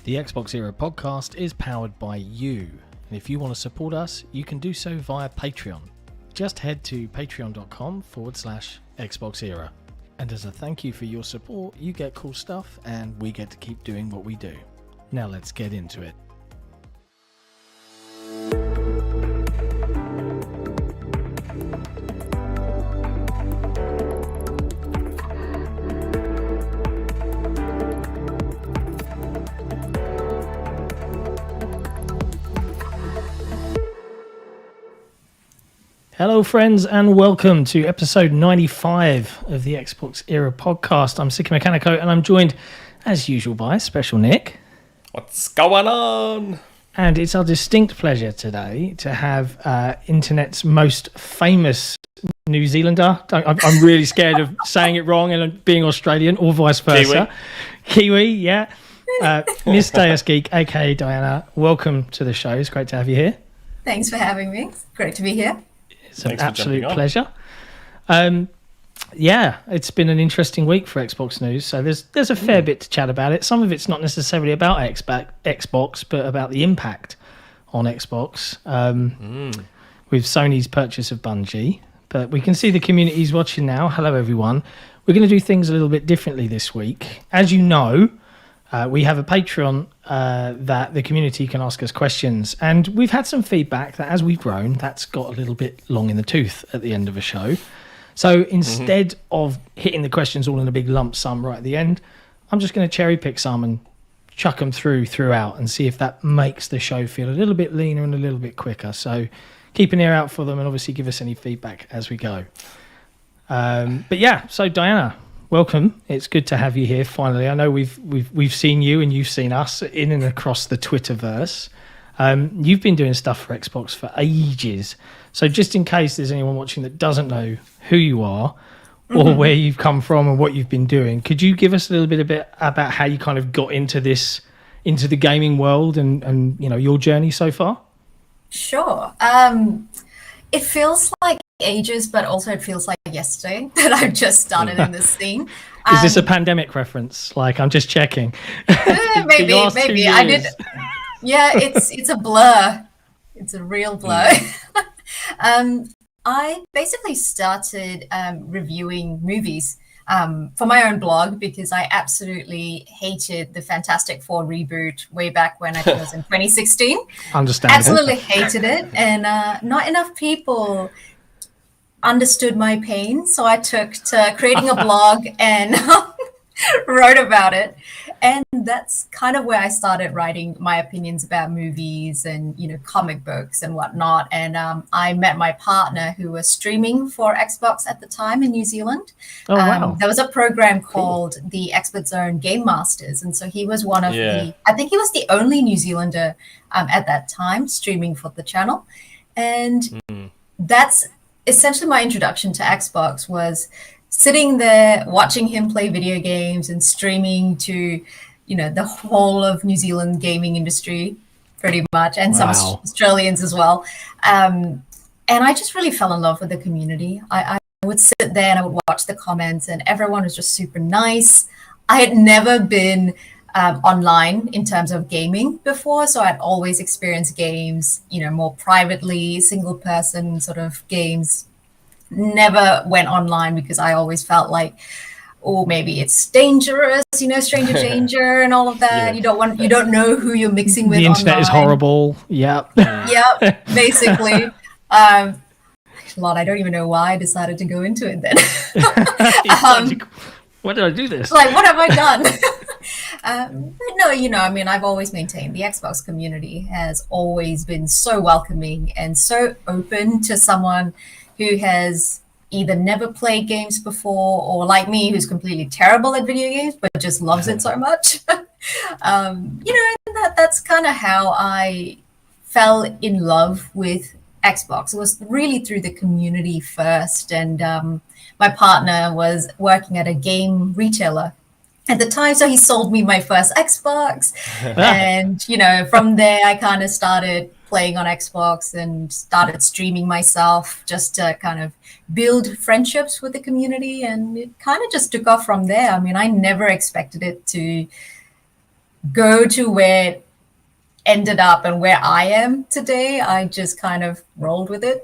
The XboxEra podcast is powered by you, and if you want to support us, you can do so via Patreon. Just head to patreon.com/XboxEra. And as a thank you for your support, you get cool stuff and we get to keep doing what we do. Now let's get into it. Hello friends and welcome to episode 95 of the XboxEra podcast. I'm Sicky Mechanico and I'm joined as usual by Special Nick. What's going on? And it's our distinct pleasure today to have internet's most famous New Zealander. I'm really scared of saying it wrong and being Australian or vice versa. Kiwi, yeah. MissDeusGeek, aka Dhayana. Welcome to the show. It's great to have you here. Thanks for having me. It's great to be here. It's an absolute pleasure. Yeah, it's been an interesting week for Xbox news. So there's a fair bit to chat about it. Some of it's not necessarily about Xbox, but about the impact on Xbox with Sony's purchase of Bungie. But we can see the community's watching now. Hello, everyone. We're going to do things a little bit differently this week. As you know, we have a Patreon that the community can ask us questions. And we've had some feedback that as we've grown, that's got a little bit long in the tooth at the end of a show. So instead of hitting the questions all in a big lump sum right at the end, I'm just going to cherry pick some and chuck them throughout and see if that makes the show feel a little bit leaner and a little bit quicker. So keep an ear out for them and obviously give us any feedback as we go. But yeah, so Dhayana, welcome. It's good to have you here finally. I know we've seen you and you've seen us in and across the Twitterverse. You've been doing stuff for Xbox for ages. So just in case there's anyone watching that doesn't know who you are or where you've come from and what you've been doing, could you give us a little bit about how you kind of got into the gaming world and you know your journey so far? Sure. it feels like ages, but also it feels like yesterday that I've just started in this scene. Is this a pandemic reference? Like, I'm just checking. Maybe I did. Yeah, it's a blur. It's a real blur. I basically started reviewing movies for my own blog because I absolutely hated the Fantastic Four reboot way back when I think it was in 2016. Understandable. Absolutely hated it, and not enough people understood my pain, so I took to creating a blog and wrote about it. And that's kind of where I started writing my opinions about movies and, comic books and whatnot. And I met my partner who was streaming for Xbox at the time in New Zealand. Oh, wow. There was a program called the Expert Zone Game Masters. And so he was one of I think he was the only New Zealander at that time streaming for the channel. And that's essentially my introduction to Xbox, was sitting there watching him play video games and streaming to, the whole of New Zealand gaming industry pretty much, and some Australians as well. And I just really fell in love with the community. I would sit there and I would watch the comments, and everyone was just super nice. I had never been online in terms of gaming before, so I'd always experienced games, more privately, single person sort of games. Never went online because I always felt like, maybe it's dangerous, stranger danger and all of that. Yeah. You don't know who you're mixing with. The internet online. Is horrible. Yep. Yep. Basically. I don't even know why I decided to go into it then. Why did I do this? Like, what have I done? But no, I've always maintained the Xbox community has always been so welcoming and so open to someone who has either never played games before, or like me, who's completely terrible at video games, but just loves it so much. That's kind of how I fell in love with Xbox. It was really through the community first. And my partner was working at a game retailer at the time, so he sold me my first Xbox. And, from there, I kind of started playing on Xbox and started streaming myself just to kind of build friendships with the community. And it kind of just took off from there. I mean, I never expected it to go to where it ended up and where I am today. I just kind of rolled with it.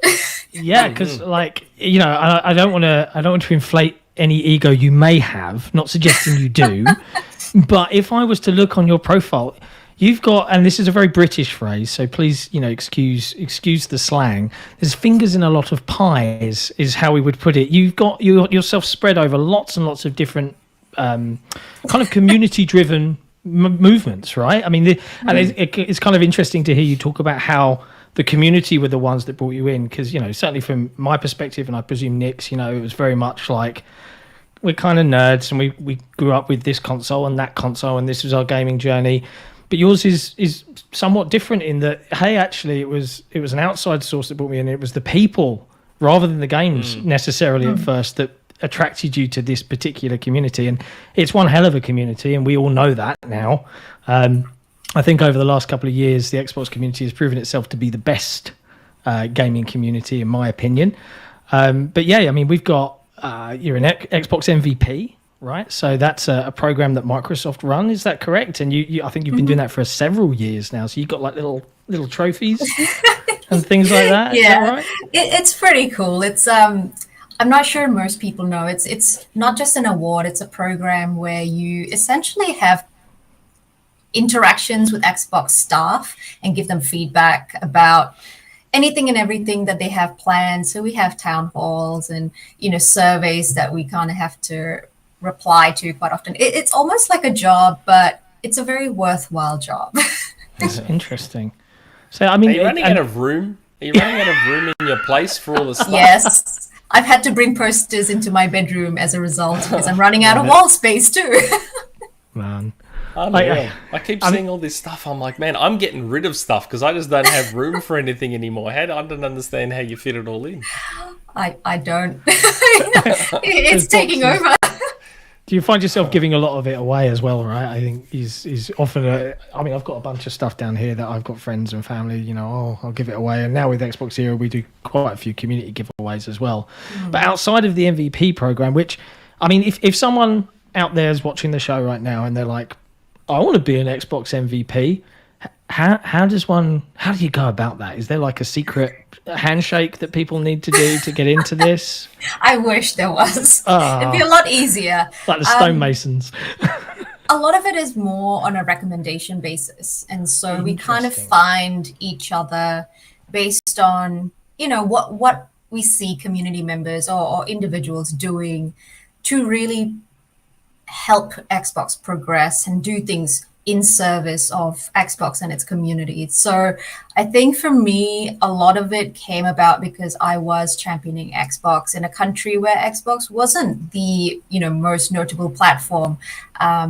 Yeah, because I don't want to inflate any ego you may have, not suggesting you do, but if I was to look on your profile, you've got, and this is a very British phrase, so please, excuse the slang. There's fingers in a lot of pies, is how we would put it. You've got yourself spread over lots and lots of different kind of community-driven movements, right? I mean, and it's kind of interesting to hear you talk about how the community were the ones that brought you in, because, certainly from my perspective, and I presume Nick's, it was very much like, we're kind of nerds and we grew up with this console and that console and this was our gaming journey. But yours is somewhat different in that, hey, actually, it was an outside source that brought me in. It was the people rather than the games necessarily at first that attracted you to this particular community. And it's one hell of a community, and we all know that now. I think over the last couple of years, the Xbox community has proven itself to be the best gaming community, in my opinion. But yeah, I mean, we've got, you're an Xbox MVP. Right, so that's a program that Microsoft run. Is that correct? And I think you've been doing that for several years now. So you've got like little trophies and things like that. Yeah, is that right? It's pretty cool. It's I'm not sure most people know. It's not just an award. It's a program where you essentially have interactions with Xbox staff and give them feedback about anything and everything that they have planned. So we have town halls and surveys that we kind of have to reply to quite often. It's almost like a job, but it's a very worthwhile job. That's interesting. So I mean, are you running out of room? Are you running out of room in your place for all the stuff? Yes, I've had to bring posters into my bedroom as a result because I'm running out of wall space too. Man, I keep seeing all this stuff. I'm like, man, I'm getting rid of stuff because I just don't have room for anything anymore. I don't understand how you fit it all in. I don't. It's taking over. Do you find yourself giving a lot of it away as well, right? I think he's often I've got a bunch of stuff down here that I've got friends and family, I'll give it away. And now with XboxEra, we do quite a few community giveaways as well. But outside of the MVP program, which, I mean, if someone out there is watching the show right now and they're like, I want to be an Xbox MVP, how do you go about that? Is there like a secret handshake that people need to do to get into this? I wish there was. It'd be a lot easier. Like the stonemasons. A lot of it is more on a recommendation basis. And so we kind of find each other based on, what we see community members or individuals doing to really help Xbox progress and do things in service of Xbox and its community. So I think for me, a lot of it came about because I was championing Xbox in a country where Xbox wasn't the, most notable platform. I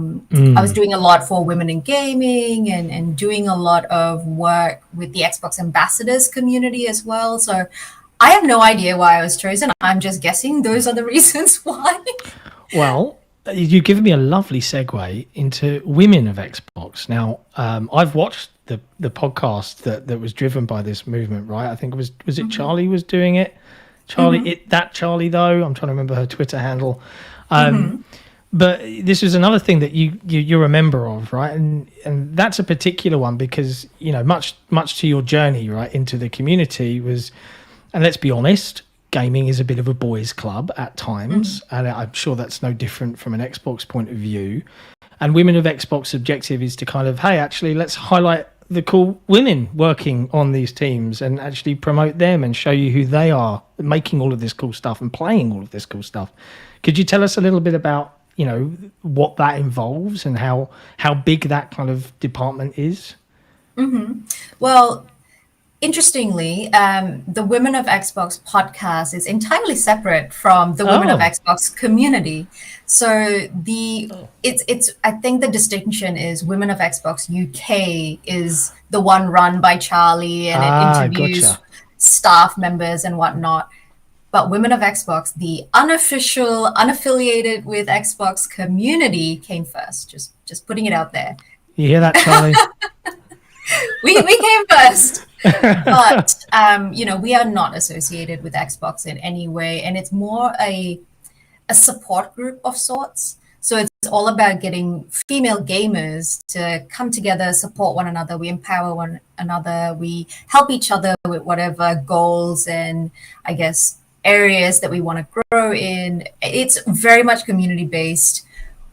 was doing a lot for women in gaming and doing a lot of work with the Xbox ambassadors community as well. So I have no idea why I was chosen. I'm just guessing those are the reasons why. Well, you've given me a lovely segue into women of Xbox. Now, I've watched the podcast that was driven by this movement, right? I think was it Charlie was doing it? Charlie, Charlie though. I'm trying to remember her Twitter handle. But this is another thing that you're a member of, right? And that's a particular one because much to your journey, right, into the community was, and let's be honest, gaming is a bit of a boys' club at times, and I'm sure that's no different from an Xbox point of view. And Women of Xbox objective is to kind of, hey, actually, let's highlight the cool women working on these teams and actually promote them and show you who they are, making all of this cool stuff and playing all of this cool stuff. Could you tell us a little bit about, what that involves and how big that kind of department is? Well, interestingly, the Women of Xbox podcast is entirely separate from the Women of Xbox community. So it's I think the distinction is Women of Xbox UK is the one run by Charlie and it interviews staff members and whatnot. But Women of Xbox, the unofficial, unaffiliated with Xbox community came first. Just putting it out there. You hear that, Charlie? we came first. But, we are not associated with Xbox in any way. And it's more a support group of sorts. So it's all about getting female gamers to come together, support one another. We empower one another. We help each other with whatever goals and, I guess, areas that we want to grow in. It's very much community-based,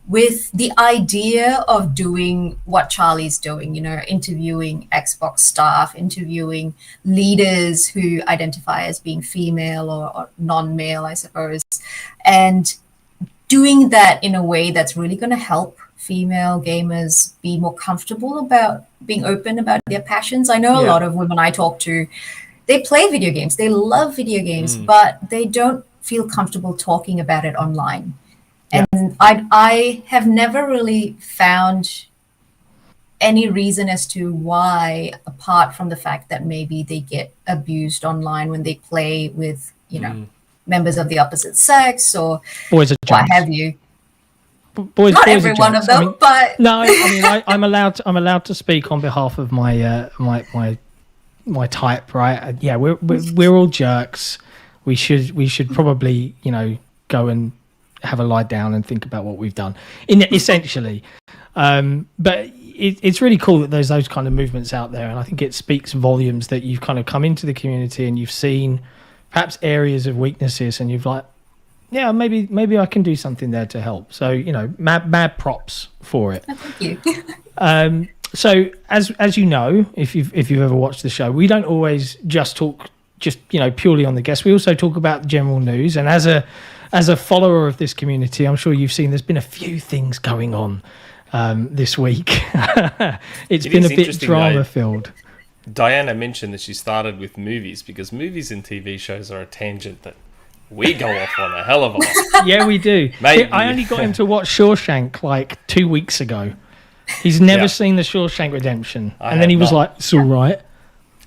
with the idea of doing what Charlie's doing, interviewing Xbox staff, interviewing leaders who identify as being female or non-male, I suppose, and doing that in a way that's really going to help female gamers be more comfortable about being open about their passions. I know a lot of women I talk to, they play video games, they love video games, but they don't feel comfortable talking about it online. And I have never really found any reason as to why, apart from the fact that maybe they get abused online when they play with, members of the opposite sex or boys are what have you. Boys, not boys every one of them, but no. I mean, I'm allowed to speak on behalf of my my type, right? Yeah, we're all jerks. We should probably go and have a lie down and think about what we've done essentially. But it's really cool that there's those kind of movements out there, and I think it speaks volumes that you've kind of come into the community and you've seen perhaps areas of weaknesses and you've like, yeah, maybe I can do something there to help. So mad props for it. Oh, thank you. So as you know, if you've ever watched the show, we don't always just talk purely on the guests. We also talk about general news, and as a follower of this community, I'm sure you've seen there's been a few things going on this week. It's been a bit drama filled. Dhayana mentioned that she started with movies because movies and TV shows are a tangent that we go off on a hell of a lot. Yeah, we do. Maybe. I only got him to watch Shawshank like 2 weeks ago. He's never seen the Shawshank Redemption. And then he was like, it's all right.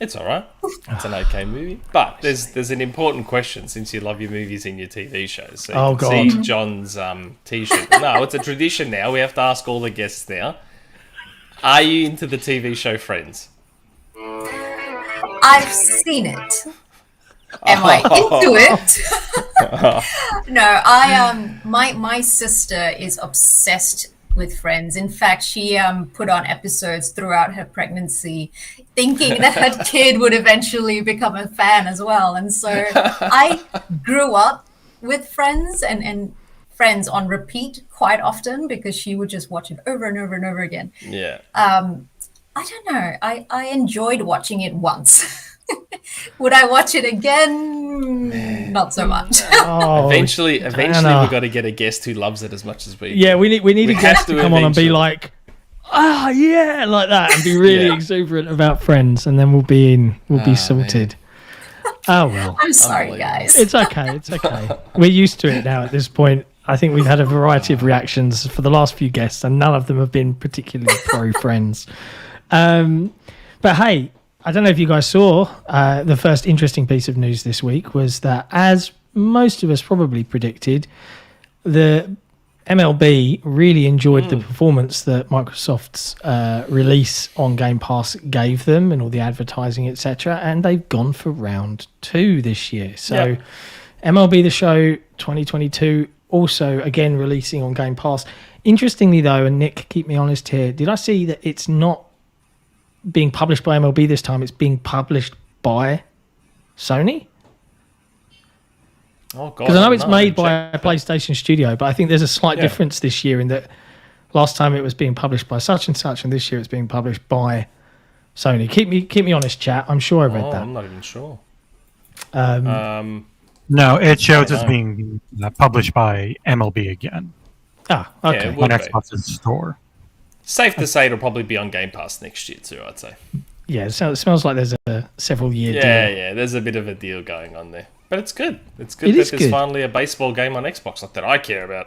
It's all right. It's an okay movie. But there's an important question since you love your movies and your TV shows. So you can see John's T-shirt. No, it's a tradition now. We have to ask all the guests now. Are you into the TV show Friends? I've seen it. Am I into it? No, my sister is obsessed with Friends. In fact, she put on episodes throughout her pregnancy, thinking that her kid would eventually become a fan as well. And so I grew up with Friends and Friends on repeat quite often because she would just watch it over and over and over again. Yeah. I don't know. I enjoyed watching it once. Would I watch it again? Not so much. Eventually we've got to get a guest who loves it as much as we do. Yeah, we need a guest to come on and be like, yeah, like that, and be really exuberant about Friends, and then we'll be sorted. Man. Oh well. I'm sorry, guys. It's okay. We're used to it now at this point. I think we've had a variety of reactions for the last few guests, and none of them have been particularly pro Friends. But hey, I don't know if you guys saw the first interesting piece of news this week was that, as most of us probably predicted, the MLB really enjoyed the performance that Microsoft's release on Game Pass gave them and all the advertising, etc. And they've gone for round 2 this year. So MLB The Show 2022 also, again, releasing on Game Pass. Interestingly, though, and Nick, keep me honest here, did I see that it's not being published by MLB this time? It's being published by Sony? Oh, God. Because I know it's made by a PlayStation studio, but I think there's a slight difference this year in that last time it was being published by such and such, and this year it's being published by Sony. Keep me honest, chat. I'm sure I read that. I'm not even sure. No, it shows it's being published by MLB again. Ah, okay. On Xbox's store. Safe to say it'll probably be on Game Pass next year too, I'd say. Yeah, so it smells like there's a several year deal. Yeah, there's a bit of a deal going on there. But it's good. It's good that there's finally a baseball game on Xbox, not that I care about.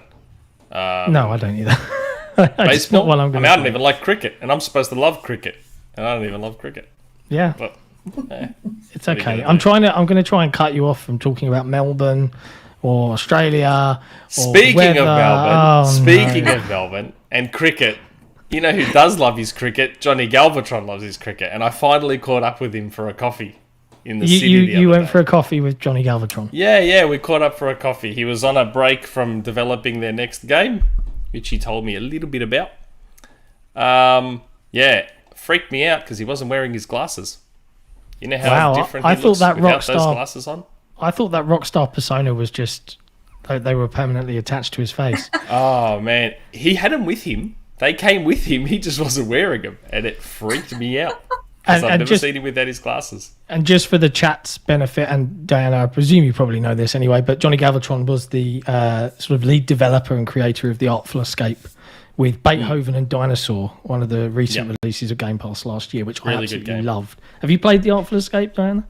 No, I don't either. It's not what I'm going to I don't even like cricket, and I'm supposed to love cricket, and I don't even love cricket. Yeah. But, it's okay. I'm going to try and cut you off from talking about Melbourne or Australia. Speaking of Melbourne and cricket, you know who does love his cricket? Johnny Galvatron loves his cricket, and I finally caught up with him for a coffee in the city. You went for a coffee with Johnny Galvatron? Yeah, we caught up for a coffee. He was on a break from developing their next game, which he told me a little bit about. Freaked me out because he wasn't wearing his glasses. You know how different he looks without those glasses on? I thought that Rockstar persona was just... They were permanently attached to his face. Oh, man. He had them with him. They came with him. He just wasn't wearing them. And it freaked me out. Because I've never seen him without his glasses. And just for the chat's benefit, and Dhayana, I presume you probably know this anyway, but Johnny Galvatron was the sort of lead developer and creator of The Artful Escape with Beethoven and Dinosaur, one of the recent releases of Game Pass last year, which I absolutely loved. Have you played The Artful Escape, Dhayana?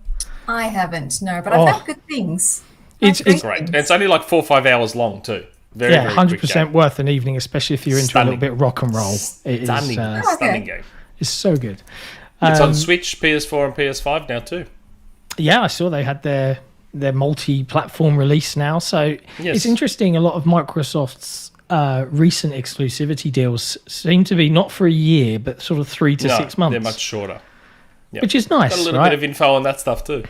I haven't, no, but I've heard good things. It's great. And it's only like 4 or 5 hours long too. Very 100% worth an evening, especially if you're into a little bit of rock and roll. Stunning game. It's so good. It's on Switch, PS4 and PS5 now too. Yeah, I saw they had their multi-platform release now. So it's interesting. A lot of Microsoft's recent exclusivity deals seem to be not for a year, but sort of 3 to 6 months. They're much shorter. Yep. Which is nice. Got a little bit of info on that stuff too.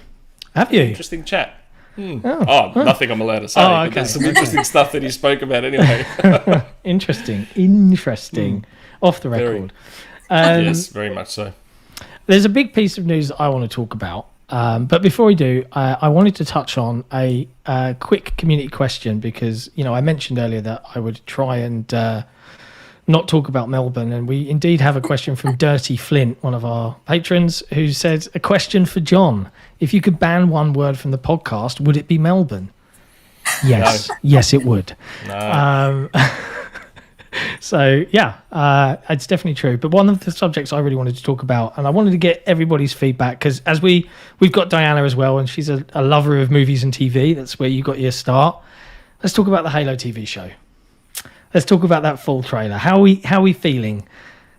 Have you? Interesting chat. Nothing I'm allowed to say. But there's some interesting stuff that he spoke about anyway. Interesting. Off the record. Yes, very much so. There's a big piece of news that I want to talk about. But before we do, I wanted to touch on a quick community question because, I mentioned earlier that I would try and not talk about Melbourne. And we indeed have a question from DirtyFlint, one of our patrons, who said, a question for John. If you could ban one word from the podcast, would it be Melbourne? Yes. No. Yes, it would. No. So, it's definitely true. But one of the subjects I really wanted to talk about, and I wanted to get everybody's feedback, because as we've got Dhayana as well, and she's a lover of movies and TV. That's where you got your start. Let's talk about the Halo TV show. Let's talk about that full trailer. How are we feeling?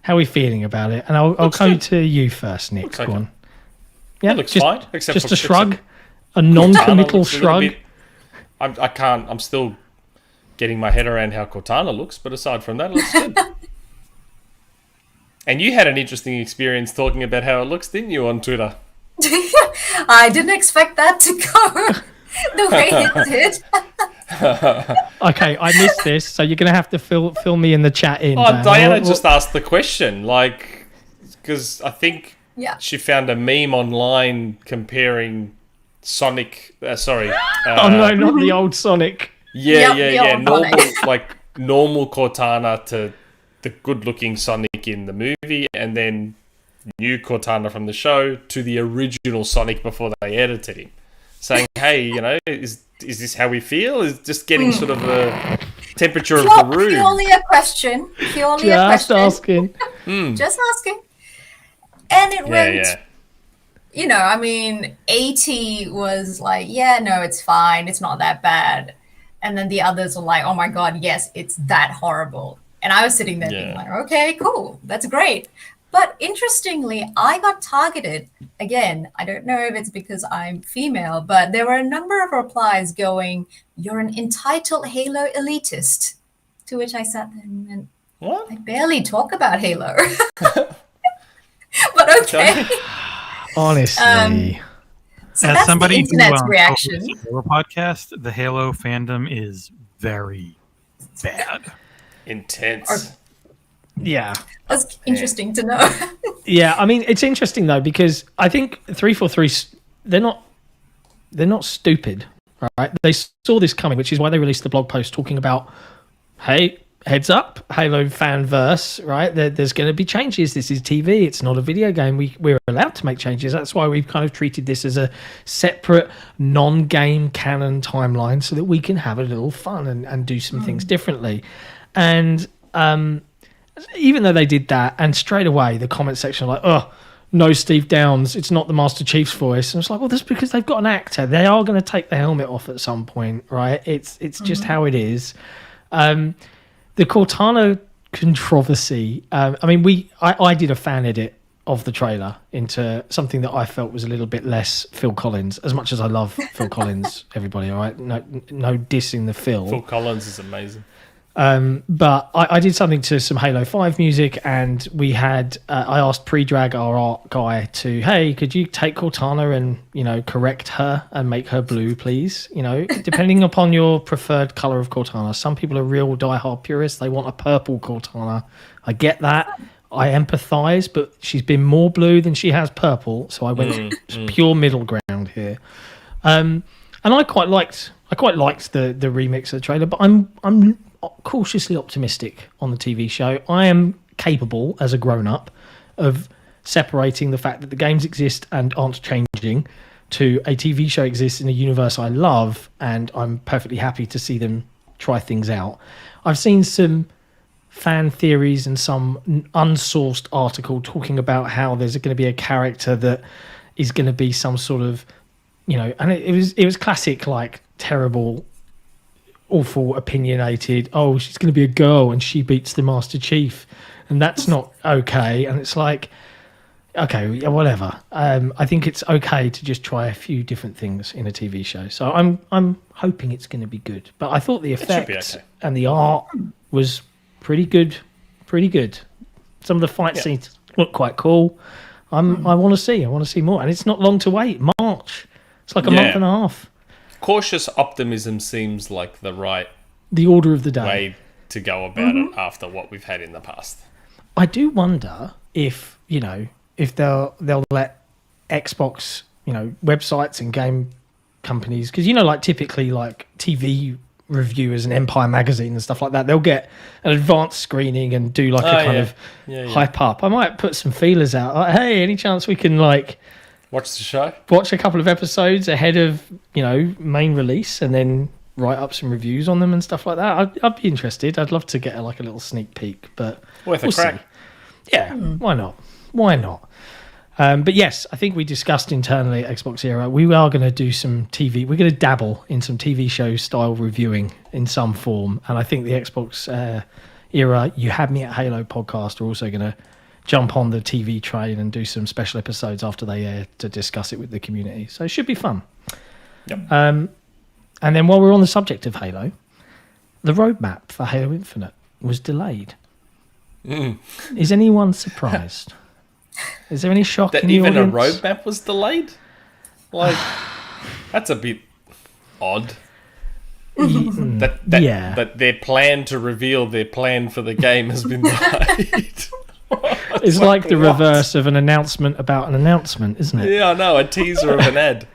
How are we feeling about it? And I'll go to you first, Nick. Go on. Yeah, it looks fine. Except just for, a shrug, a non-committal shrug. I'm still getting my head around how Cortana looks, but aside from that, it looks good. And you had an interesting experience talking about how it looks, didn't you, on Twitter? I didn't expect that to go the way it did. Okay, I missed this, so you're going to have to fill me in the chat in. Dhayana just asked the question, like, because I think she found a meme online comparing Sonic. Oh no, not the old Sonic. Yeah. Normal Cortana to the good-looking Sonic in the movie, and then new Cortana from the show to the original Sonic before they edited him, saying, "Hey, is this how we feel? Is just getting sort of a temperature of the room?" Purely a question. Just asking. Just asking. And it went. I mean, 80 was like, no, it's fine. It's not that bad. And then the others were like, oh my God, yes, it's that horrible. And I was sitting there being like, okay, cool. That's great. But interestingly, I got targeted. Again, I don't know if it's because I'm female, but there were a number of replies going, you're an entitled Halo elitist. To which I sat there and went, what? I barely talk about Halo. But okay. Honestly. So as somebody who reaction. hosts a Halo podcast, the Halo fandom is very bad. Intense. Yeah. That's interesting to know. Yeah, I mean, it's interesting though, because I think 343, they're not stupid, right? They saw this coming, which is why they released the blog post talking about, hey, heads up, Halo fanverse, right? There's going to be changes. This is TV. It's not a video game. We're allowed to make changes. That's why we've kind of treated this as a separate non-game canon timeline so that we can have a little fun and do some things differently. And even though they did that, and straight away the comment section like, oh, no Steve Downes, it's not the Master Chief's voice. And it's like, well, that's because they've got an actor. They are going to take the helmet off at some point, right? It's just how it is. The Cortana controversy, I mean, I did a fan edit of the trailer into something that I felt was a little bit less Phil Collins, as much as I love Phil Collins, everybody, all right? No dissing the Phil. Phil Collins is amazing. But I did something to some Halo 5 music, and we had I asked Pre-Drag, our art guy, to, hey, could you take Cortana and correct her and make her blue, please? Depending upon your preferred color of Cortana. Some people are real diehard purists; they want a purple Cortana. I get that. I empathize, but she's been more blue than she has purple, so I went pure middle ground here. And I quite liked the remix of the trailer, but I'm cautiously optimistic on the TV show. I am capable, as a grown-up, of separating the fact that the games exist and aren't changing to a TV show exists in a universe I love, and I'm perfectly happy to see them try things out. I've seen some fan theories and some unsourced article talking about how there's going to be a character that is going to be some sort of, and it was classic, like, terrible, awful, opinionated, oh, she's going to be a girl and she beats the Master Chief, and that's not okay. And it's like, okay, whatever. I think it's okay to just try a few different things in a TV show. So I'm hoping it's going to be good. But I thought the effects and the art was pretty good. Some of the fight scenes look quite cool. I want to see more, and it's not long to wait. March. It's like a month and a half. Cautious optimism seems like the order of the day way to go about it after what we've had in the past. I do wonder if they'll let Xbox, websites and game companies, because like typically like TV reviewers and Empire Magazine and stuff like that, they'll get an advanced screening and do like a kind of hype up. I might put some feelers out. Like, hey, any chance we can watch the show? Watch a couple of episodes ahead of, main release, and then write up some reviews on them and stuff like that. I'd be interested. I'd love to get a little sneak peek, but worth a crack. See. Yeah, why not? But yes, I think we discussed internally at XboxEra, we are going to do some TV. We're going to dabble in some TV show style reviewing in some form, and I think the Xbox Era You Had Me at Halo podcast are also going to jump on the TV train and do some special episodes after they air to discuss it with the community. So it should be fun. Yep. And then while we're on the subject of Halo, the roadmap for Halo Infinite was delayed. Is anyone surprised? Is there any shock that in the even audience? a roadmap was delayed? Like, that's a bit odd. That their plan to reveal their plan for the game has been delayed. It's like the reverse of an announcement about an announcement, isn't it? Yeah, I know, a teaser of an ad.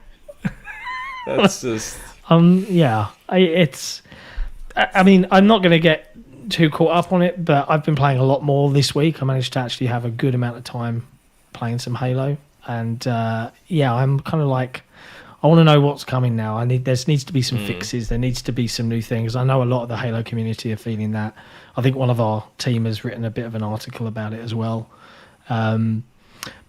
That's just... Yeah. I mean, I'm not going to get too caught up on it, but I've been playing a lot more this week. I managed to actually have a good amount of time playing some Halo. And, I'm kind of like... I want to know what's coming now. There needs to be some fixes. There needs to be some new things. I know a lot of the Halo community are feeling that. I think one of our team has written a bit of an article about it as well. It's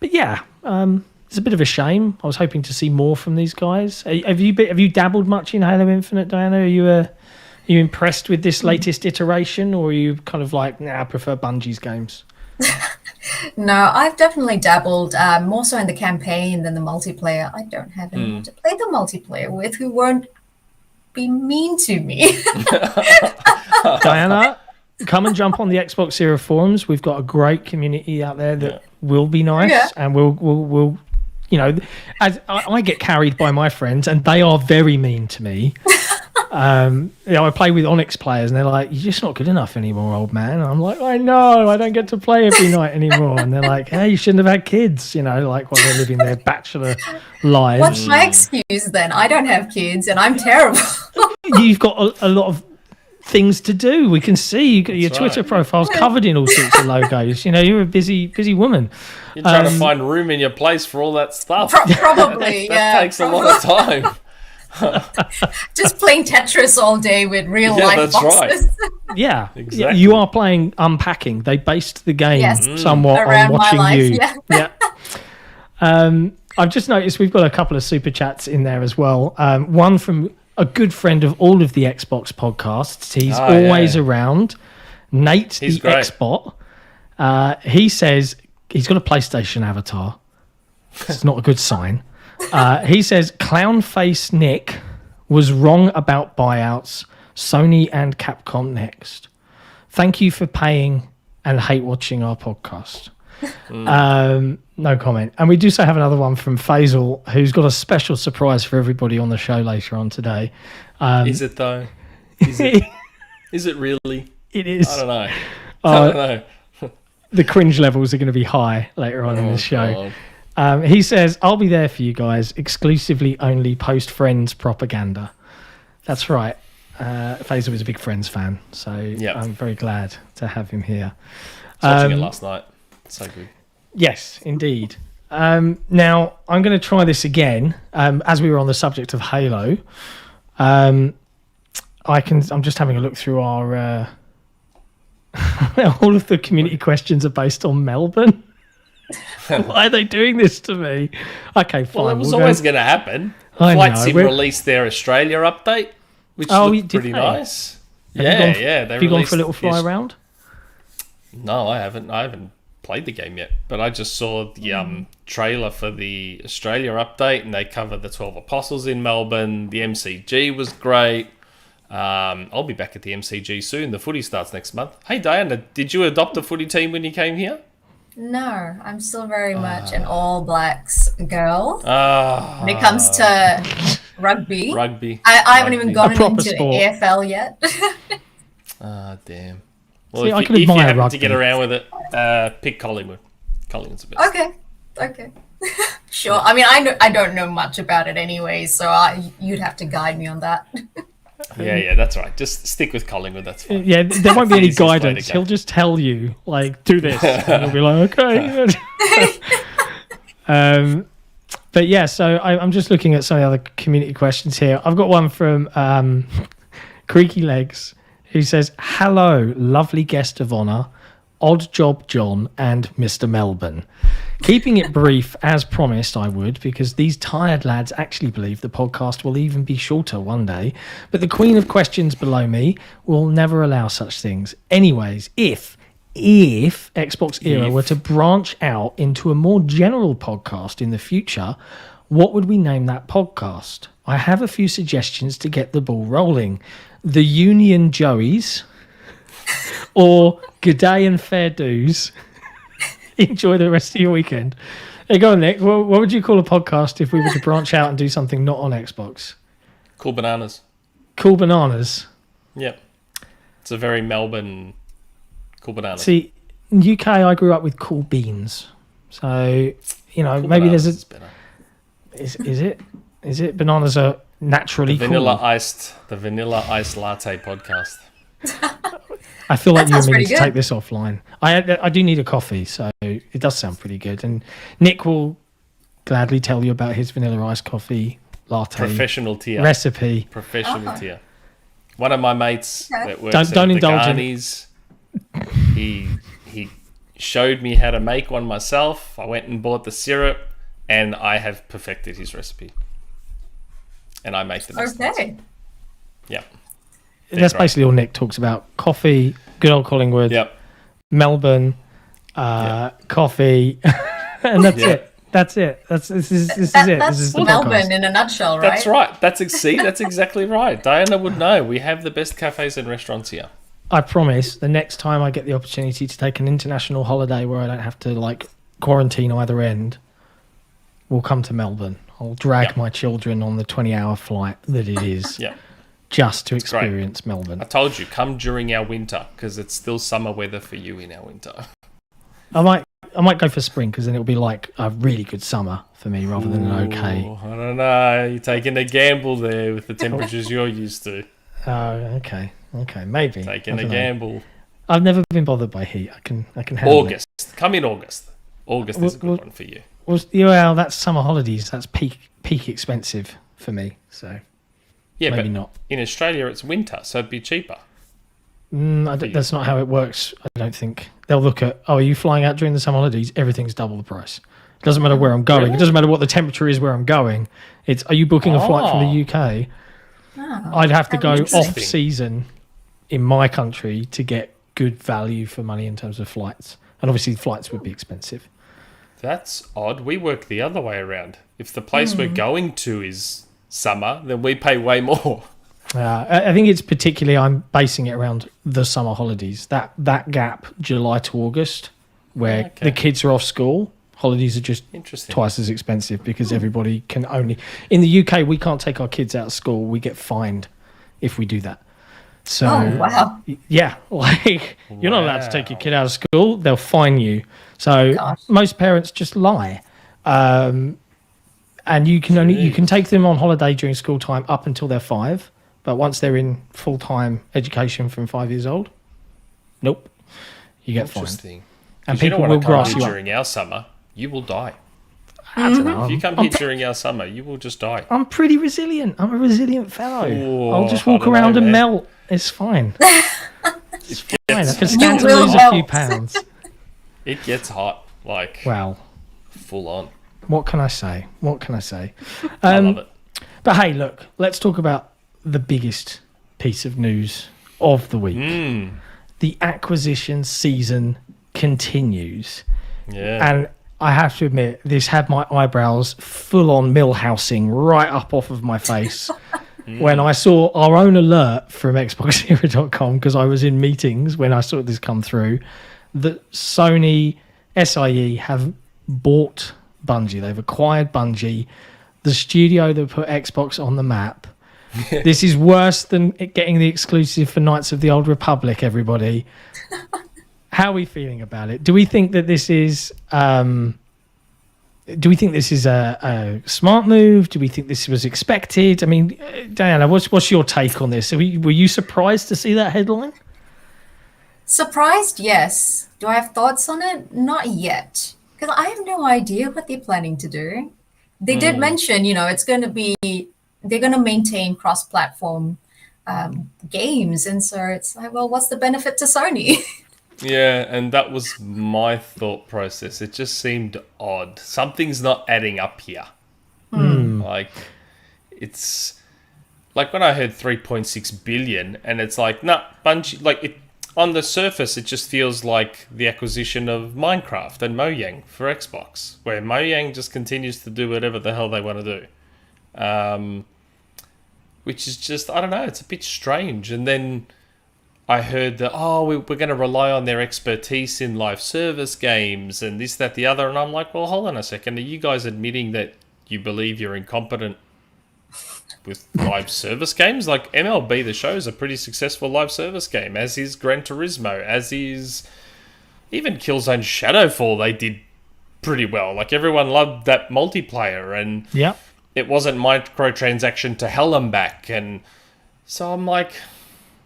a bit of a shame. I was hoping to see more from these guys. Have you dabbled much in Halo Infinite, Dhayana? Are you impressed with this latest iteration, or are you kind of like, I prefer Bungie's games? No, I've definitely dabbled more so in the campaign than the multiplayer. I don't have anyone to play the multiplayer with who won't be mean to me. Dhayana, come and jump on the XboxEra forums. We've got a great community out there that will be nice, and we'll as I get carried by my friends, and they are very mean to me. I play with Onyx players, and they're like, "You're just not good enough anymore, old man." And I'm like, "I know, I don't get to play every night anymore." And they're like, "Hey, you shouldn't have had kids," like while they're living their bachelor lives. What's my excuse then? I don't have kids, and I'm terrible. You've got a lot of things to do. We can see you got your Twitter profile's covered in all sorts of logos. You're a busy woman. You're trying to find room in your place for all that stuff. Probably, that takes a lot of time. Just playing Tetris all day with real life boxes. Right. Yeah, exactly. You are playing Unpacking. They based the game somewhat around on watching my life, you. Yeah. I've just noticed we've got a couple of super chats in there as well. One from a good friend of all of the Xbox podcasts. He's always around. Nate, he's the great. Xbot. He says he's got a PlayStation avatar. It's not a good sign. He says Clownface Nick was wrong about buyouts. Sony and Capcom next. Thank you for paying and hate watching our podcast. No comment. And we do so have another one from Faisal, who's got a special surprise for everybody on the show later on today. Is it though? Is it really? It is. I don't know. The cringe levels are going to be high later on in the show. God. He says, I'll be there for you guys, exclusively only post-Friends propaganda. That's right. Faisal is a big Friends fan, so I'm very glad to have him here. Watching it last night. So good. Yes, indeed. Now, I'm going to try this again. As we were on the subject of Halo, I'm just having a look through our... all of the community questions are based on Melbourne. Why are they doing this to me? Okay, fine. Well, it was always going to happen. Flight Sim released their Australia update, which looked pretty nice. Have you gone for a little fly around? No, I haven't. I haven't played the game yet, but I just saw the trailer for the Australia update, and they cover the 12 Apostles in Melbourne. The MCG was great. I'll be back at the MCG soon. The footy starts next month. Hey, Dhayana, did you adopt a footy team when you came here? No, I'm still very much an All Blacks girl. When it comes to rugby. I haven't even gotten into sport. AFL yet. Damn. Well, See, if you happen to get around with it, pick Collingwood. Collingwood's the best. Okay. Sure. I mean, I don't know much about it anyway, so you'd have to guide me on that. Yeah, that's right. Just stick with Collingwood, that's fine. Yeah, there won't be any guidance. He'll just tell you, like, do this. And you'll be like, okay. But yeah, so I'm just looking at some of the other community questions here. I've got one from Creaky Legs, who says, hello, lovely guest of honour, Odd Job John and Mr. Melbourne. Keeping it brief, as promised I would, because these tired lads actually believe the podcast will even be shorter one day, but the queen of questions below me will never allow such things. Anyways, if if XboxEra were to branch out into a more general podcast in the future, what would we name that podcast? I have a few suggestions to get the ball rolling. The Union Joeys or G'day and Fair Dues. Enjoy the rest of your weekend. Hey, go on, Nick. What would you call a podcast if we were to branch out and do something not on Xbox? Cool Bananas. Cool Bananas? Yep. It's a very Melbourne Cool Bananas. See, in UK, I grew up with Cool Beans. So, you know, Cool maybe Bananas there's is better. Is it? Is it? Bananas are naturally The vanilla iced latte podcast. I feel like you and me need to good. take this offline. I do need a coffee, so it does sound pretty good. And Nick will gladly tell you about his vanilla iced coffee latte Professional tier. recipe. Professional tier. One of my mates that works Don't at indulge in Ghani's, he showed me how to make one myself. I went and bought the syrup, and I have perfected his recipe. And I make the best. Okay. Yeah. That's basically all Nick talks about. Coffee, good old Collingwood, Yep. Melbourne, coffee, and that's it. That's it. This is it. This is the Melbourne podcast. in a nutshell, right? That's right. That's exactly right. Diana would know. We have the best cafes and restaurants here. I promise the next time I get the opportunity to take an international holiday where I don't have to quarantine either end, we'll come to Melbourne. I'll drag my children on the 20-hour flight that it is just to experience Melbourne. I told you, come during our winter because it's still summer weather for you in our winter. I might go for spring because then it'll be like a really good summer for me rather than an okay. I don't know. You're taking a gamble there with the temperatures you're used to. Oh, okay, maybe. Taking a gamble. I've never been bothered by heat. I can handle August. Come in August. August is a good one for you. Well, that's summer holidays. That's peak expensive for me. So maybe but not. In Australia, it's winter, so it'd be cheaper. That's not how it works. I don't think they'll look at. Oh, are you flying out during the summer holidays? Everything's double the price. It doesn't matter where I'm going. Really? It doesn't matter what the temperature is where I'm going. It's are you booking a flight from the UK? I'd have to go off season in my country to get good value for money in terms of flights, and obviously flights would be expensive. That's odd. We work the other way around. If the place we're going to is summer, then we pay way more. I think it's particularly I'm basing it around the summer holidays. That gap, July to August, where the kids are off school, holidays are just twice as expensive because everybody can only... In the UK, we can't take our kids out of school. We get fined if we do that. So, yeah, you're not allowed to take your kid out of school. They'll fine you. So most parents just lie. And you can take them on holiday during school time up until they're 5. But once they're in full-time education from 5 years old, nope, you get fined. And people will grass you up. During our summer, you will die. I don't know. If you come here during our summer, you will just die. I'm pretty resilient. I'm a resilient fellow. I'll just walk around and melt. It's fine. It's fine. I can stand to lose a few pounds. It gets hot, full on. What can I say? I love it. But hey, look, let's talk about the biggest piece of news of the week. The acquisition season continues. Yeah. And I have to admit, this had my eyebrows full on millhousing right up off of my face when I saw our own alert from XboxEra.com, because I was in meetings when I saw this come through, that Sony SIE have bought Bungie. They've acquired Bungie, the studio that put Xbox on the map. This is worse than getting the exclusive for Knights of the Old Republic, everybody. How are we feeling about it? Do we think that this is a smart move? Do we think this was expected? I mean, Diana, what's your take on this? Were you surprised to see that headline? Surprised, yes. Do I have thoughts on it? Not yet. Because I have no idea what they're planning to do. They did mention, it's going to be, they're going to maintain cross-platform games. And so it's like, well, what's the benefit to Sony? Yeah, and that was my thought process. It just seemed odd. Something's not adding up here. It's like when I heard 3.6 billion, and it's like, nah, Bungie. on the surface, it just feels like the acquisition of Minecraft and Mojang for Xbox, where Mojang just continues to do whatever the hell they want to do. Which is just, I don't know, it's a bit strange. And then I heard that, we're going to rely on their expertise in live service games and this, that, the other. And I'm like, well, hold on a second. Are you guys admitting that you believe you're incompetent with live service games? Like MLB The Show is a pretty successful live service game, as is Gran Turismo, as is even Killzone Shadowfall. They did pretty well. Like everyone loved that multiplayer, and it wasn't microtransaction to hell and back. And so I'm like,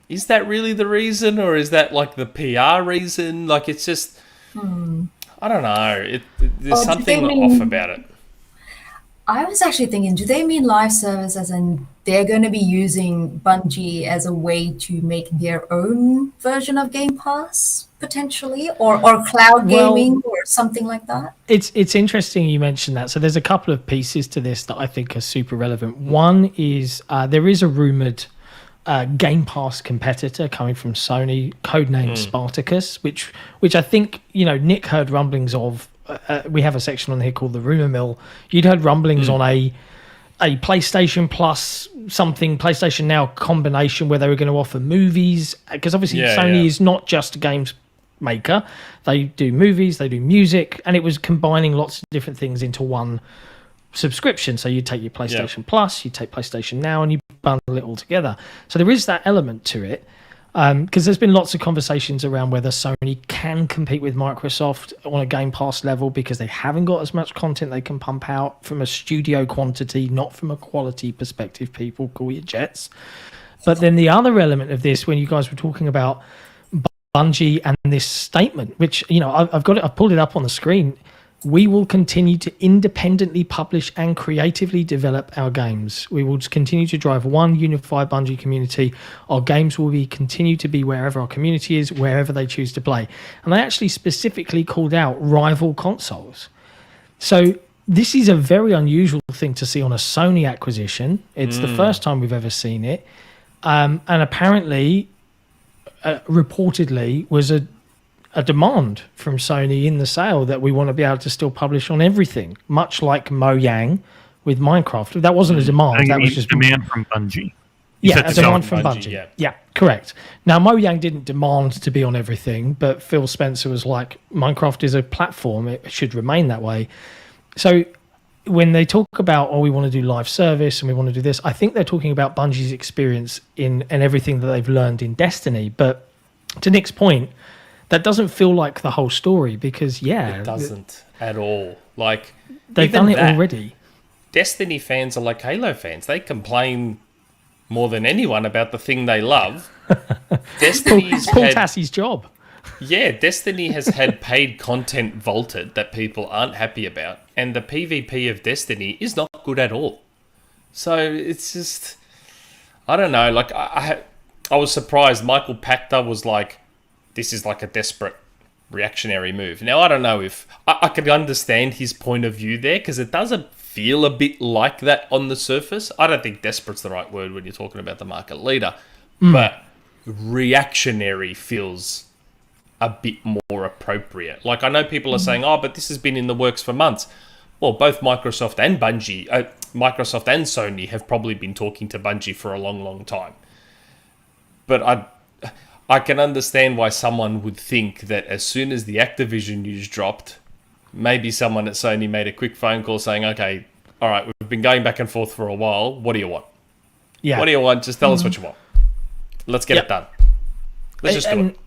is that really the reason, or is that like the PR reason? Like it's just, I don't know. There's something off about it. I was actually thinking, do they mean live service as in they're going to be using Bungie as a way to make their own version of Game Pass, potentially? Or cloud gaming or something like that? It's interesting you mentioned that. So there's a couple of pieces to this that I think are super relevant. One is there is a rumoured Game Pass competitor coming from Sony, codenamed Spartacus, which I think, Nick heard rumblings of. We have a section on here called the Rumour Mill. You'd heard rumblings on a PlayStation Plus something, PlayStation Now combination where they were going to offer movies, because obviously Sony is not just a games maker. They do movies, they do music, and it was combining lots of different things into one subscription. So you take your PlayStation Plus, you take PlayStation Now, and you bundle it all together. So there is that element to it. Because there's been lots of conversations around whether Sony can compete with Microsoft on a Game Pass level, because they haven't got as much content they can pump out from a studio quantity, not from a quality perspective. People call your jets. But then the other element of this, when you guys were talking about Bungie and this statement, which I've pulled it up on the screen. We will continue to independently publish and creatively develop our games. We will continue to drive one unified Bungie community. Our games will continue to be wherever our community is, wherever they choose to play. And they actually specifically called out rival consoles. So this is a very unusual thing to see on a Sony acquisition. It's the first time we've ever seen it. And apparently, reportedly, was a demand from Sony in the sale that we want to be able to still publish on everything, much like Mojang with Minecraft. That wasn't a demand. That was just demand from Bungie. A demand from Bungie. Yeah, correct. Now, Mojang didn't demand to be on everything, but Phil Spencer was like, Minecraft is a platform. It should remain that way. So when they talk about, we want to do live service and we want to do this, I think they're talking about Bungie's experience and everything that they've learned in Destiny. But to Nick's point, that doesn't feel like the whole story, because it doesn't at all. Like they've done it already. Destiny fans are like Halo fans. They complain more than anyone about the thing they love. Destiny's Paul Tassie's job. Yeah, Destiny has had paid content vaulted that people aren't happy about, and the PvP of Destiny is not good at all. So it's just, I don't know. Like I was surprised. Michael Pachter was like, this is like a desperate reactionary move. Now, I don't know if I could understand his point of view there, because it doesn't feel a bit like that on the surface. I don't think desperate's the right word when you're talking about the market leader, but reactionary feels a bit more appropriate. Like, I know people are saying, but this has been in the works for months. Well, both Microsoft and Bungie, Microsoft and Sony have probably been talking to Bungie for a long, long time. But I can understand why someone would think that as soon as the Activision news dropped, maybe someone at Sony made a quick phone call saying, okay, all right, we've been going back and forth for a while. What do you want? Yeah. What do you want? Just tell us what you want. Let's get it done. Let's just do it.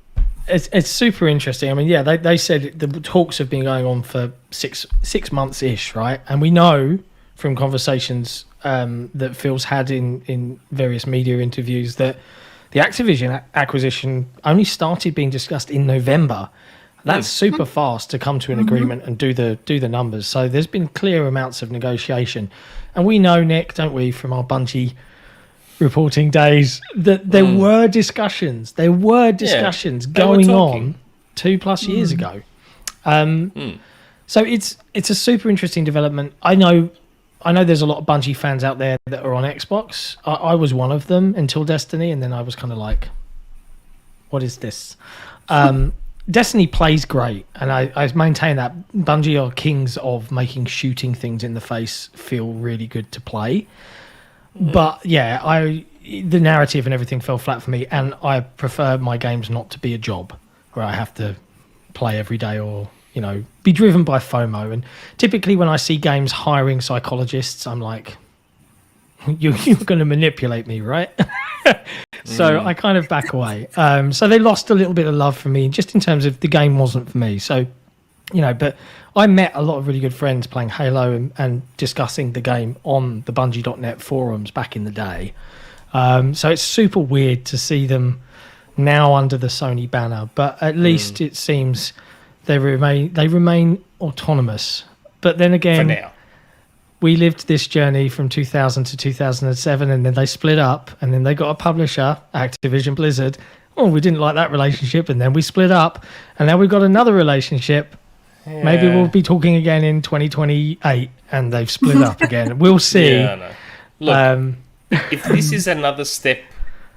It's super interesting. I mean, they said the talks have been going on for six months-ish, right? And we know from conversations that Phil's had in various media interviews that the Activision acquisition only started being discussed in November. That's super fast to come to an agreement and do the numbers. So there's been clear amounts of negotiation. And we know, Nick, don't we, from our Bungie reporting days, that there were discussions. There were discussions going on 2+ years ago. So it's a super interesting development. I know there's a lot of Bungie fans out there that are on Xbox. I was one of them until Destiny, and then I was kind of like, What is this? Destiny plays great, and I maintain that Bungie are kings of making shooting things in the face feel really good to play. But yeah, the narrative and everything fell flat for me, and I prefer my games not to be a job where I have to play every day or, you know, be driven by FOMO. And typically when I see games hiring psychologists, I'm like, you're going to manipulate me, right? So I kind of back away. So they lost a little bit of love for me just in terms of the game wasn't for me. So, you know, but I met a lot of really good friends playing Halo and discussing the game on the Bungie.net forums back in the day. So it's super weird to see them now under the Sony banner, but at least it seems they remain autonomous. But then again, for now, we lived this journey from 2000 to 2007, and then they split up, and then they got a publisher, Activision Blizzard. Oh, we didn't like that relationship, and then we split up, and now we've got another relationship. Yeah. Maybe we'll be talking again in 2028, and they've split up again. We'll see. Yeah, I know. Look, if this is another step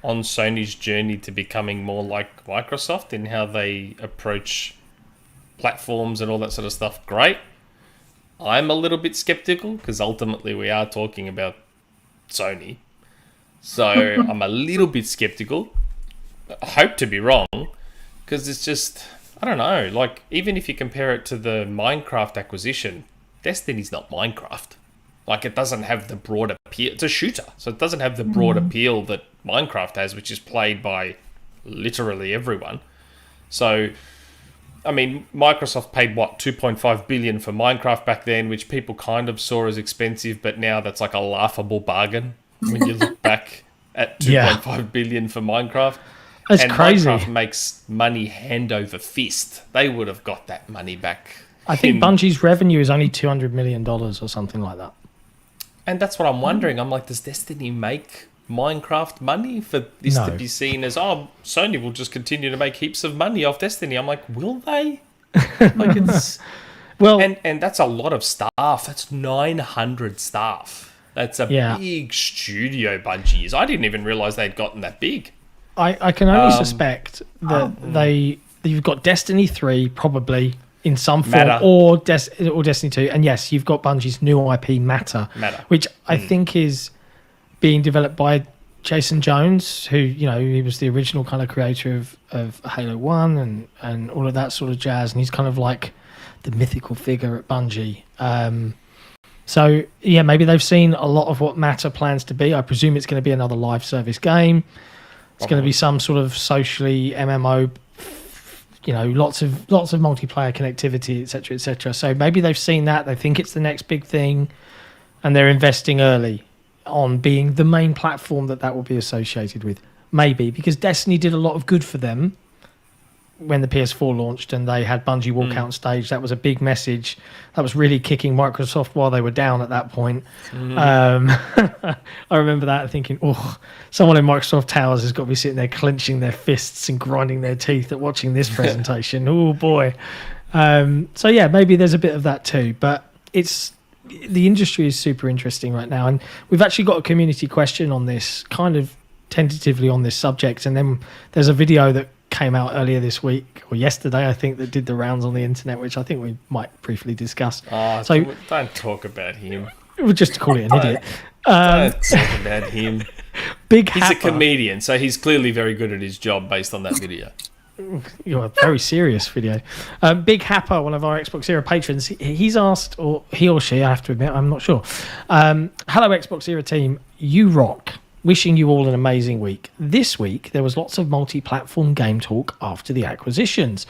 on Sony's journey to becoming more like Microsoft in how they approach platforms and all that sort of stuff, great. I'm a little bit skeptical because ultimately we are talking about Sony. So I'm a little bit skeptical. I hope to be wrong because it's just, I don't know, like even if you compare it to the Minecraft acquisition, Destiny's not Minecraft. Like it doesn't have the broad appeal. It's a shooter, so it doesn't have the broad appeal that Minecraft has, which is played by literally everyone. So I mean, Microsoft paid, what, $2.5 billion for Minecraft back then, which people kind of saw as expensive, but now that's like a laughable bargain when you look back at $2.5 billion for Minecraft. That's crazy. Minecraft makes money hand over fist. They would have got that money back. I think Bungie's revenue is only $200 million or something like that. And that's what I'm wondering. I'm like, does Destiny make Minecraft money for this to be seen as, oh, Sony will just continue to make heaps of money off Destiny? I'm like, will they? Like it's well, and that's a lot of staff. That's 900 staff. That's a big studio, Bungie is. I didn't even realize they'd gotten that big. I can only suspect that you've got Destiny 3 probably in some form, or Destiny 2, and yes, you've got Bungie's new IP Matter. Which I think is being developed by Jason Jones, who, you know, he was the original kind of creator of Halo 1 and all of that sort of jazz, and he's kind of like the mythical figure at Bungie. So, yeah, maybe they've seen a lot of what Matter plans to be. I presume it's going to be another live service game. It's going to be some sort of socially MMO, you know, lots of multiplayer connectivity, etc., etc. So maybe they've seen that, they think it's the next big thing, and they're investing early on being the main platform that will be associated with. Maybe, because Destiny did a lot of good for them when the PS4 launched and they had Bungie walk out on stage. That was a big message. That was really kicking Microsoft while they were down at that point. I remember that thinking, oh, someone in Microsoft Towers has got to be sitting there clenching their fists and grinding their teeth at watching this presentation. Oh, boy. So, yeah, maybe there's a bit of that too. But the industry is super interesting right now, and we've actually got a community question on this, kind of tentatively on this subject, and then there's a video that came out earlier this week or yesterday, I think, that did the rounds on the internet, which I think we might briefly discuss. So don't talk about him. We'll just call it an idiot. Don't talk about him. BigHappa. He's a comedian, so he's clearly very good at his job based on that video. You're a very serious video. BigHappa, one of our XboxEra patrons, he's asked, or he or she, I have to admit, I'm not sure. Hello, XboxEra team, you rock. Wishing you all an amazing week. This week, there was lots of multi-platform game talk after the acquisitions.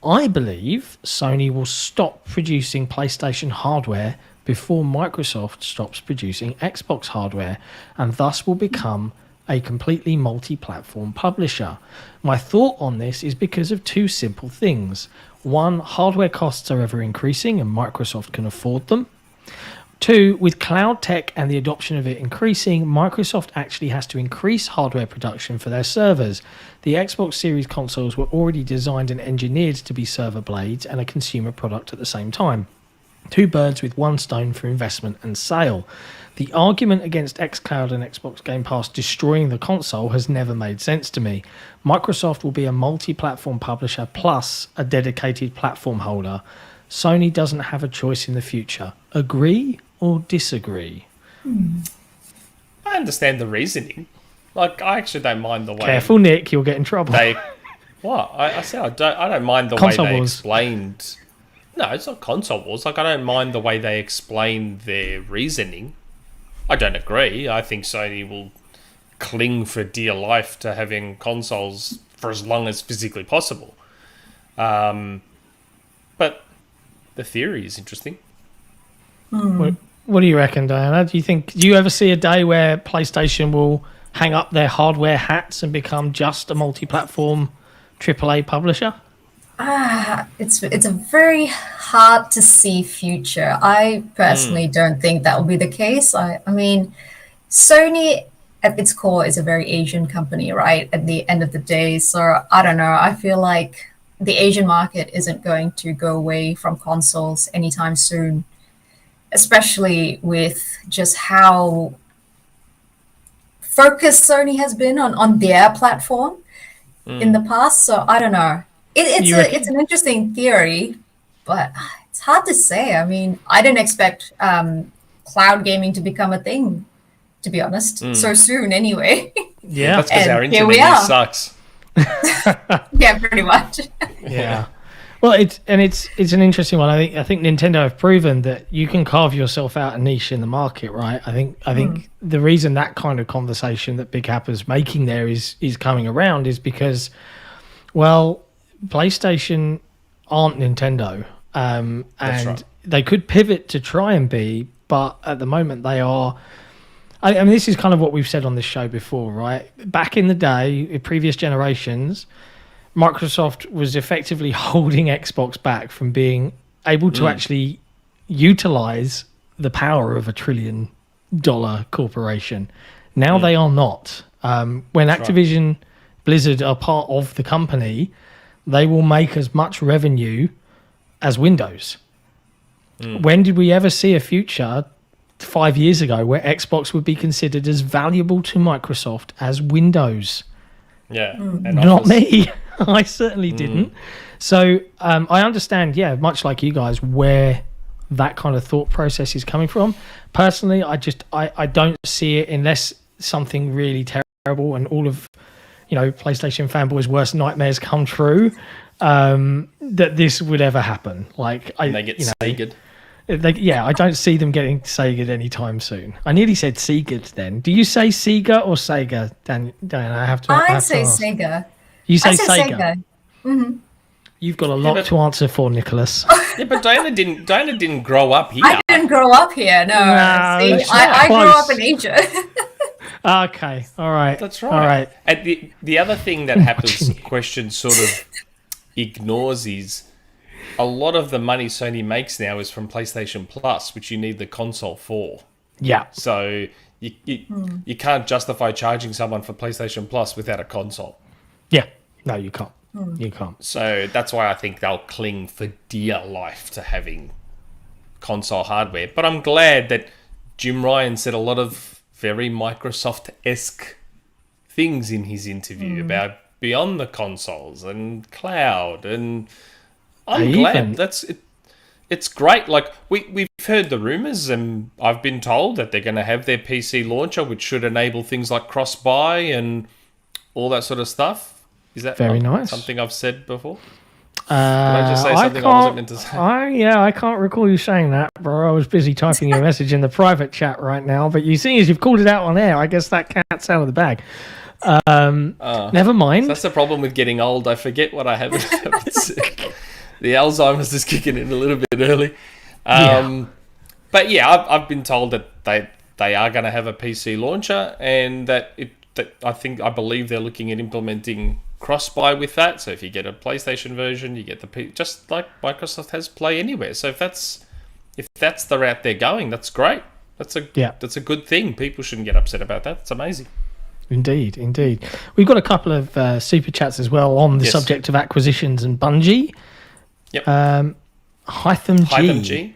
I believe Sony will stop producing PlayStation hardware before Microsoft stops producing Xbox hardware, and thus will become a completely multi-platform publisher. My thought on this is because of two simple things. One, hardware costs are ever increasing and Microsoft can afford them. Two, with cloud tech and the adoption of it increasing, Microsoft actually has to increase hardware production for their servers. The Xbox Series consoles were already designed and engineered to be server blades and a consumer product at the same time. Two birds with one stone for investment and sale. The argument against xCloud and Xbox Game Pass destroying the console has never made sense to me. Microsoft will be a multi-platform publisher plus a dedicated platform holder. Sony doesn't have a choice in the future. Agree or disagree? I understand the reasoning. Like, I actually don't mind the way... Careful, Nick, you'll get in trouble. What? I said I don't mind the console way they wars. Explained... No, it's not console wars. Like, I don't mind the way they explained their reasoning. I don't agree. I think Sony will cling for dear life to having consoles for as long as physically possible. But the theory is interesting. What do you reckon, Diana? Do you ever see a day where PlayStation will hang up their hardware hats and become just a multi-platform AAA publisher? It's a very hard to see future. I personally don't think that will be the case. I mean, Sony at its core is a very Asian company, right? At the end of the day, so I don't know. I feel like the Asian market isn't going to go away from consoles anytime soon, especially with just how focused Sony has been on their platform in the past. So I don't know. It's an interesting theory, but it's hard to say. I mean, I didn't expect cloud gaming to become a thing, to be honest, so soon anyway. Yeah, that's because our internet use sucks. Yeah, pretty much. Yeah. Well, it's an interesting one. I think Nintendo have proven that you can carve yourself out a niche in the market, right? I think the reason that kind of conversation that BigHappa's making there is coming around is because, well, PlayStation aren't Nintendo, and right. They could pivot to try and be, but at the moment they are. I mean, this is kind of what we've said on this show before, right? Back in the day, in previous generations, Microsoft was effectively holding Xbox back from being able to actually utilize the power of $1 trillion corporation. Now they are not. When Activision Blizzard are part of the company, they will make as much revenue as Windows. When did we ever see a future 5 years ago where Xbox would be considered as valuable to Microsoft as Windows? Yeah. Not me. I certainly didn't. So I understand, much like you guys, where that kind of thought process is coming from. Personally, I don't see it unless something really terrible and all of PlayStation fanboys' worst nightmares come true, that this would ever happen. Like they get Sega'd. I don't see them getting Sega'd anytime soon. I nearly said Sega'd then. Do you say Sega or Sega, Diana? I say Sega. You say Sega. Mm-hmm. You've got a lot to answer for, Nicholas. Yeah, but Diana didn't grow up here. I didn't grow up here. No, see, I grew up in Asia. Okay, all right. That's right. All right. And the other thing that happens, question sort of ignores is a lot of the money Sony makes now is from PlayStation Plus, which you need the console for. Yeah. So you can't justify charging someone for PlayStation Plus without a console. Yeah. No, you can't. You can't. So that's why I think they'll cling for dear life to having console hardware. But I'm glad that Jim Ryan said a lot of very Microsoft-esque things in his interview about beyond the consoles and cloud, and I'm glad it's great. Like we've heard the rumors, and I've been told that they're going to have their PC launcher, which should enable things like cross-buy and all that sort of stuff. Is that very nice? Something I've said before? Did I just say something I wasn't meant to say? I can't recall you saying that, bro. I was busy typing your message in the private chat right now, but you see, as you've called it out on air, I guess that cat's out of the bag. Never mind. So that's the problem with getting old. I forget what I haven't said. The Alzheimer's is kicking in a little bit early. But I've been told that they are going to have a PC launcher, and that I believe they're looking at implementing cross-buy with that. So if you get a PlayStation version, you get just like Microsoft has Play Anywhere. So if that's the route they're going, that's great. That's a good thing. People shouldn't get upset about that. It's amazing. Indeed. We've got a couple of super chats as well on the subject of acquisitions and Bungie. Yep. Hytham G.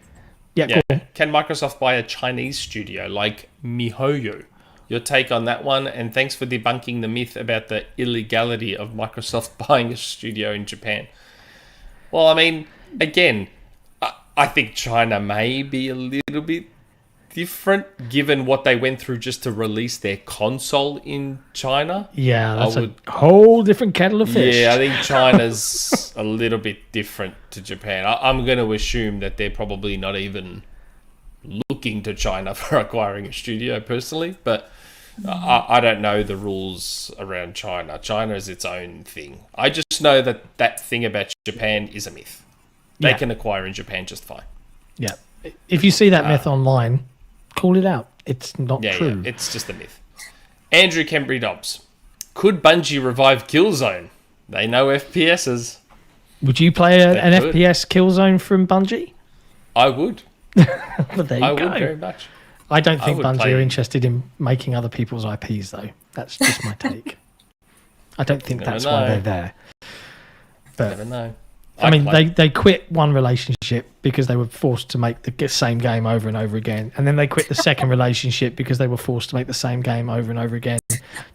Yeah. Cool. Can Microsoft buy a Chinese studio like MiHoYo? Your take on that one, and thanks for debunking the myth about the illegality of Microsoft buying a studio in Japan. Well, I mean, again, I think China may be a little bit different given what they went through just to release their console in China. Yeah, that's a whole different kettle of fish. Yeah, I think China's a little bit different to Japan. I'm going to assume that they're probably not even looking to China for acquiring a studio personally, but I don't know the rules around China. China is its own thing. I just know that thing about Japan is a myth. They can acquire in Japan just fine. Yeah. If you see that myth online, call it out. It's not true. Yeah, it's just a myth. Andrew Kembry-Dobbs. Could Bungie revive Killzone? They know FPSs. Would you play an FPS Killzone from Bungie? I would. But there you go. I would very much. I don't think Bungie are interested in making other people's IPs, though. That's just my take. I don't think that's why they're there. But, never know. I mean, they quit one relationship because they were forced to make the same game over and over again. And then they quit the second relationship because they were forced to make the same game over and over again.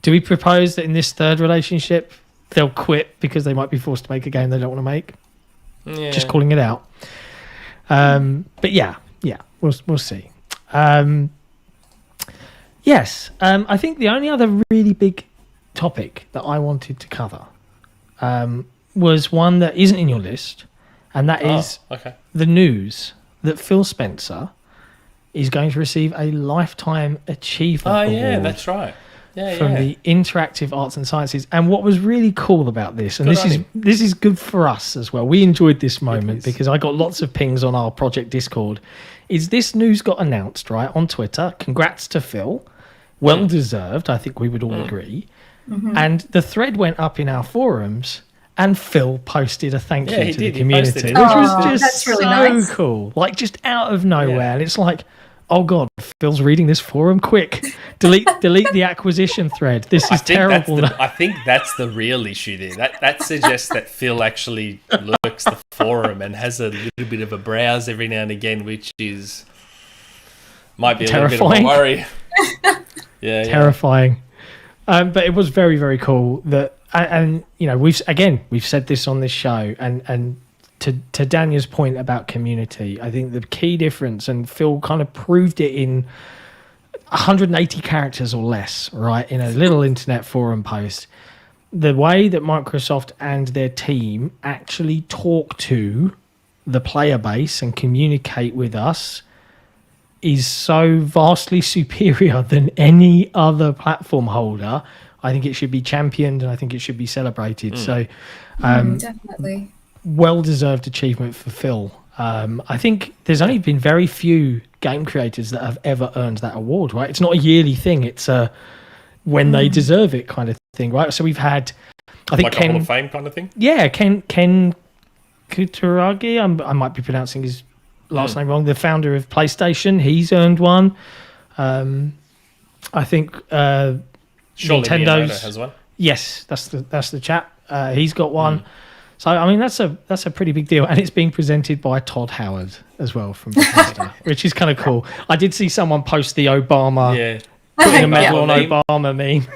Do we propose that in this third relationship, they'll quit because they might be forced to make a game they don't want to make? Yeah. Just calling it out. But yeah, we'll see. Yes, I think the only other really big topic that I wanted to cover was one that isn't in your list, and that is the news that Phil Spencer is going to receive a Lifetime Achievement Award. Yeah, that's right. From the Interactive Arts and Sciences. And what was really cool about this, and this is good for us as well, we enjoyed this moment because I got lots of pings on our project Discord, is this news got announced, right, on Twitter. Congrats to Phil. Well deserved, I think we would all agree. Mm-hmm. And the thread went up in our forums, and Phil posted a thank you to the community, which was just really nice. Cool. Like, just out of nowhere. Yeah. And it's like, oh God, Phil's reading this forum. Quick, delete the acquisition thread. This is terrible. I think that's the real issue there. That suggests that Phil actually lurks the forum and has a little bit of a browse every now and again, which might be terrifying. A little bit of a worry. Terrifying. But it was very, very cool that, and you know, we've said this on this show, and to Daniel's point about community, I think the key difference, and Phil kind of proved it in 180 characters or less, right, in a little internet forum post, the way that Microsoft and their team actually talk to the player base and communicate with us is so vastly superior than any other platform holder. I think it should be championed, and I think it should be celebrated. So definitely. Well-deserved achievement for Phil. I think there's only been very few game creators that have ever earned that award, right? It's not a yearly thing. It's a when they deserve it kind of thing, right? So we've had, I think, like Ken, a Hall of Fame kind of thing? Yeah, Ken Kutaragi, I might be pronouncing his last name wrong, the founder of PlayStation. He's earned one. I think Surely Nintendo's Miyamoto has one. Yes, that's the chap. He's got one. So I mean that's a pretty big deal, and it's being presented by Todd Howard as well from Bethesda, which is kind of cool. I did see someone post the Obama putting a medal on Obama meme.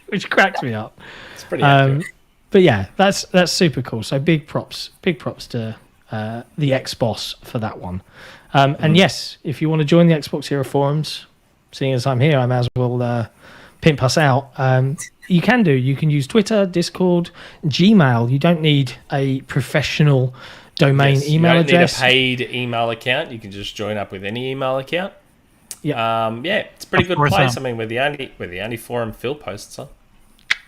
Which cracked me up. It's pretty accurate. But yeah, that's super cool. So big props to the X-Boss for that one. And yes, if you want to join the XboxEra forums, seeing as I'm here, I may as well pimp us out. You can do. You can use Twitter, Discord, Gmail. You don't need a professional domain email address. You don't need a paid email account. You can just join up with any email account. Yeah, it's a pretty good place. I mean, we're the only forum Phil posts on.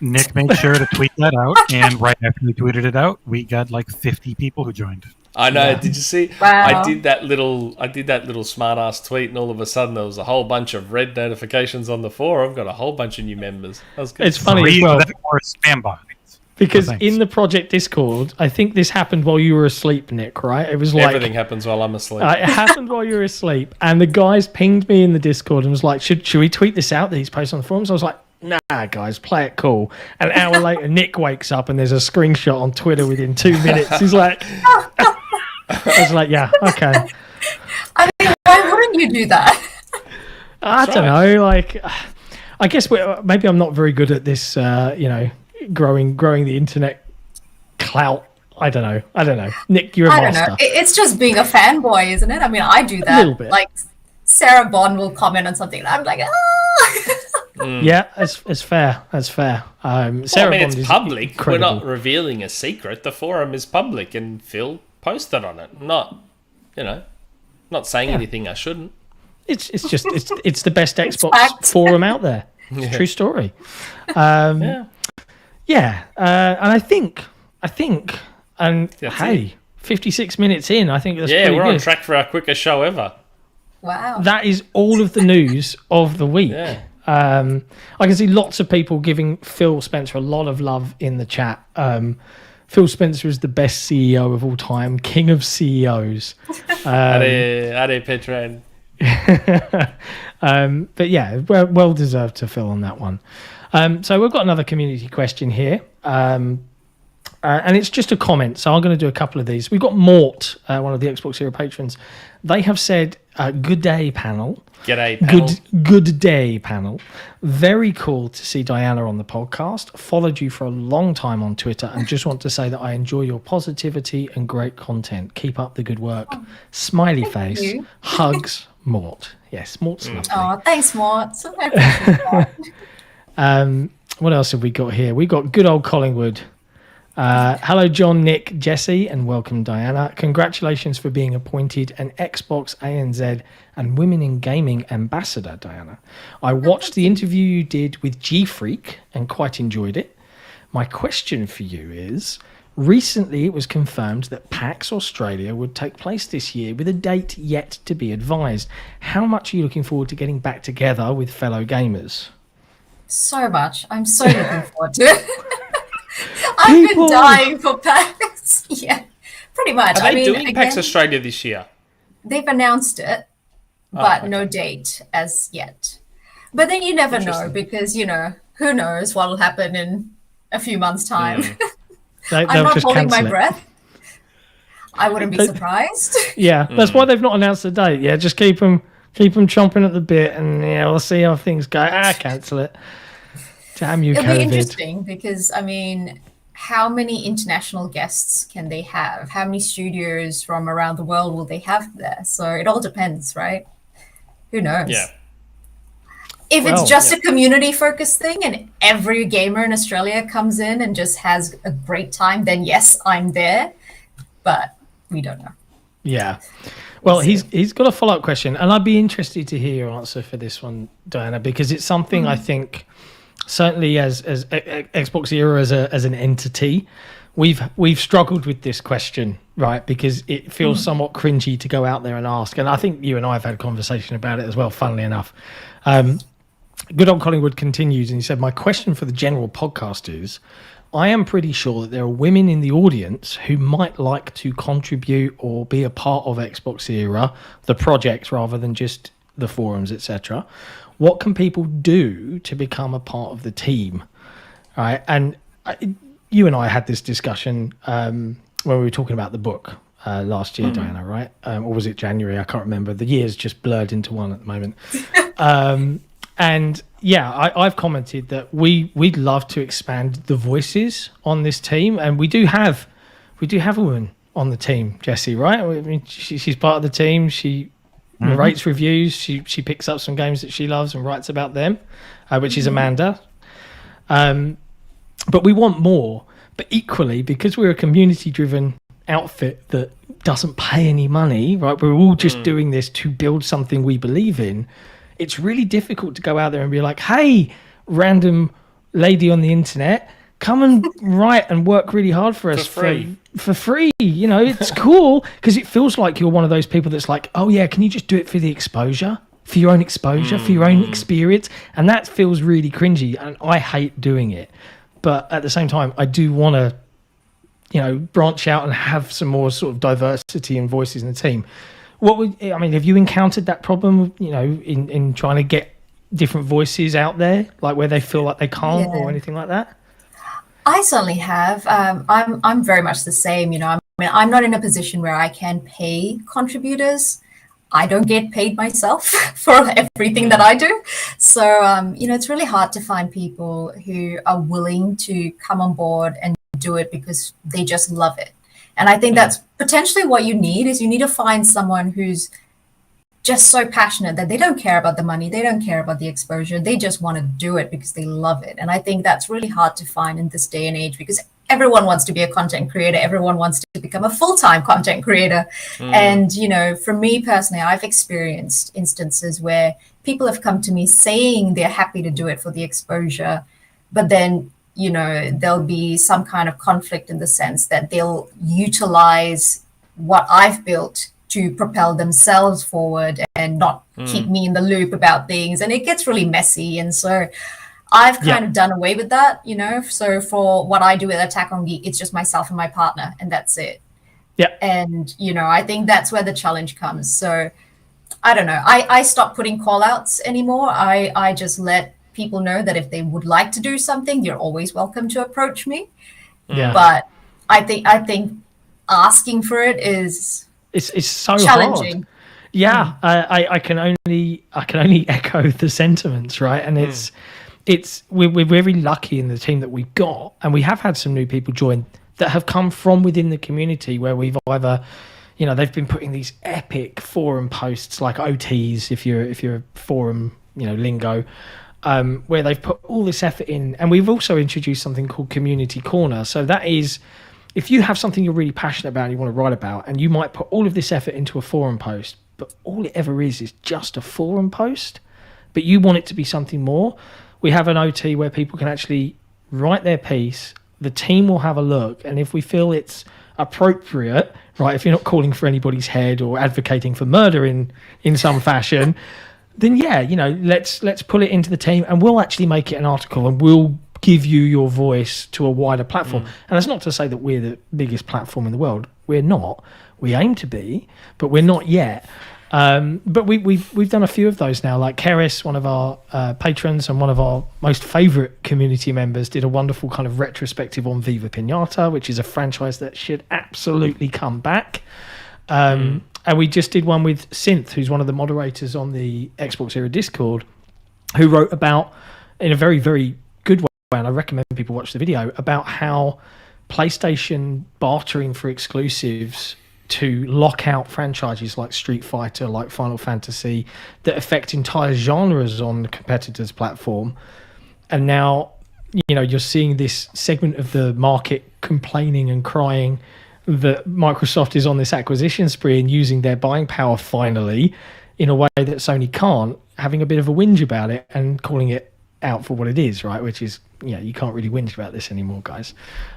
Nick made sure to tweet that out, and right after we tweeted it out, we got like 50 people who joined. I know. Yeah. Did you see? Wow. I did that little smart ass tweet, and all of a sudden there was a whole bunch of red notifications on the forum. Got a whole bunch of new members. That was good. It's funny as well. Or spam bots. Because in the project Discord, I think this happened while you were asleep, Nick. Right? It was like everything happens while I'm asleep. It happened while you were asleep, and the guys pinged me in the Discord and was like, "Should we tweet this out that he's posted on the forums?" I was like, nah, guys, play it cool. An hour later, Nick wakes up and there's a screenshot on Twitter within 2 minutes. He's like, I was like, yeah, okay. you do that? I don't know. Like, I guess maybe I'm not very good at this. Growing the internet clout. I don't know. Nick, you're a master. I don't know. It's just being a fanboy, isn't it? I mean, I do that. A little bit. Like, Sarah Bond will comment on something, and I'm like, Yeah, it's fair. That's fair. Sarah Bond it's is public. incredible. We're not revealing a secret. The forum is public, and Phil posted on it. Not saying anything I shouldn't. It's the best Xbox forum out there. It's a true story. And I think, hey, 56 minutes in, I think that's pretty we're good. on track for our quickest show ever. wow. That is all of the news of the week. Yeah. I can see lots of people giving Phil Spencer a lot of love in the chat. Phil Spencer is the best CEO of all time, king of CEOs. Are Patron. But yeah, well deserved to Phil on that one. So we've got another community question here. And it's just a comment, so I'm going to do a couple of these. We've got Mort, one of the XboxEra patrons. They have said, good day, panel. G'day, panel. Good day, panel. Very cool to see Dhayana on the podcast. Followed you for a long time on Twitter and just want to say that I enjoy your positivity and great content. Keep up the good work. Smiley face. you. Hugs, Mort. Yes, Mort's lovely. Oh, thanks, Mort. So I appreciate that. What else have we got here? We got good old Collingwood. Hello, Jon, Nick, Jesse, and welcome, Dhayana. Congratulations for being appointed an Xbox ANZ and Women in Gaming ambassador, Dhayana. I watched the interview you did with G Freak and quite enjoyed it. My question for you is, recently it was confirmed that PAX Australia would take place this year with a date yet to be advised. How much are you looking forward to getting back together with fellow gamers? So much. I'm so looking forward to it. I've been dying for PAX. Yeah, pretty much. Are they doing PAX Australia this year? They've announced it, but no date as yet. But then you never know because, who knows what will happen in a few months' time. I'm not holding my breath. I wouldn't be surprised. Yeah, that's why they've not announced the date. Yeah, just keep them chomping at the bit, and we'll see how things go. Cancel it. Damn you, It'll COVID. be interesting because, how many international guests can they have? How many studios from around the world will they have there? So it all depends, right? Who knows? Yeah. If it's just a community-focused thing and every gamer in Australia comes in and just has a great time, then yes, I'm there. But we don't know. Yeah. Well, he's got a follow-up question, and I'd be interested to hear your answer for this one, Dhayana, because it's something I think certainly as XboxEra as an entity, we've struggled with this question, right? Because it feels somewhat cringy to go out there and ask, and I think you and I have had a conversation about it as well. Funnily enough, good old Collingwood continues, and he said, "My question for the general podcast is, I am pretty sure that there are women in the audience who might like to contribute or be a part of XboxEra, the project, rather than just the forums, etc. What can people do to become a part of the team?" Right, and you and I had this discussion when we were talking about the book last year, Dhayana, right? Or was it January? I can't remember. The years just blurred into one at the moment. And yeah, I've commented that we'd love to expand the voices on this team, and we do have a woman on the team, Jessie, right? I mean, she's part of the team. She narrates reviews. She picks up some games that she loves and writes about them, which is Amanda. But we want more. But equally, because we're a community-driven outfit that doesn't pay any money, right? We're all just doing this to build something we believe in. It's really difficult to go out there and be like, hey, random lady on the internet, come and write and work really hard for us for free. It's cool because it feels like you're one of those people that's like, oh yeah, can you just do it for the exposure, for your own exposure, for your own experience? And that feels really cringy, and I hate doing it. But at the same time, I do want to, branch out and have some more sort of diversity and voices in the team. Have you encountered that problem, in trying to get different voices out there, like where they feel like they can't or anything like that? I certainly have. I'm very much the same. I'm not in a position where I can pay contributors. I don't get paid myself for everything that I do. So, it's really hard to find people who are willing to come on board and do it because they just love it. And I think that's potentially what you need to find someone who's just so passionate that they don't care about the money, they don't care about the exposure, they just want to do it because they love it. And I think that's really hard to find in this day and age because everyone wants to be a content creator, everyone wants to become a full-time content creator. And, for me personally, I've experienced instances where people have come to me saying they're happy to do it for the exposure, but then, there'll be some kind of conflict in the sense that they'll utilize what I've built to propel themselves forward and not keep me in the loop about things. And it gets really messy. And so I've kind of done away with that, So for what I do with Attack on Geek, it's just myself and my partner, and that's it. Yeah. And, I think that's where the challenge comes. So I don't know. I stopped putting call outs anymore. I just let people know that if they would like to do something, you're always welcome to approach me. Yeah. But I think asking for it is it's so challenging. hard. Yeah, I can only echo the sentiments, right? And we're very lucky in the team that we've got, and we have had some new people join that have come from within the community where we've either, they've been putting these epic forum posts like OTs, if you're a forum, lingo, where they've put all this effort in, and we've also introduced something called Community Corner. So that is, if you have something you're really passionate about and you want to write about, and you might put all of this effort into a forum post, but all it ever is just a forum post, but you want it to be something more, we have an OT where people can actually write their piece, the team will have a look, and if we feel it's appropriate, right, if you're not calling for anybody's head or advocating for murder in some fashion, then let's pull it into the team, and we'll actually make it an article, and we'll give you your voice to a wider platform. And that's not to say that we're the biggest platform in the world. We're not. We aim to be, but we're not yet. But we've done a few of those now. Like Cerys, one of our patrons and one of our most favourite community members, did a wonderful kind of retrospective on Viva Pinata, which is a franchise that should absolutely come back. And we just did one with Synth, who's one of the moderators on the XboxEra Discord, who wrote about, in a very, very good way, and I recommend people watch the video, about how PlayStation bartering for exclusives to lock out franchises like Street Fighter, like Final Fantasy, that affect entire genres on the competitor's platform. And now, you're seeing this segment of the market complaining and crying that Microsoft is on this acquisition spree and using their buying power finally in a way that Sony can't, having a bit of a whinge about it and calling it out for what it is, right? Which is, you can't really whinge about this anymore, guys.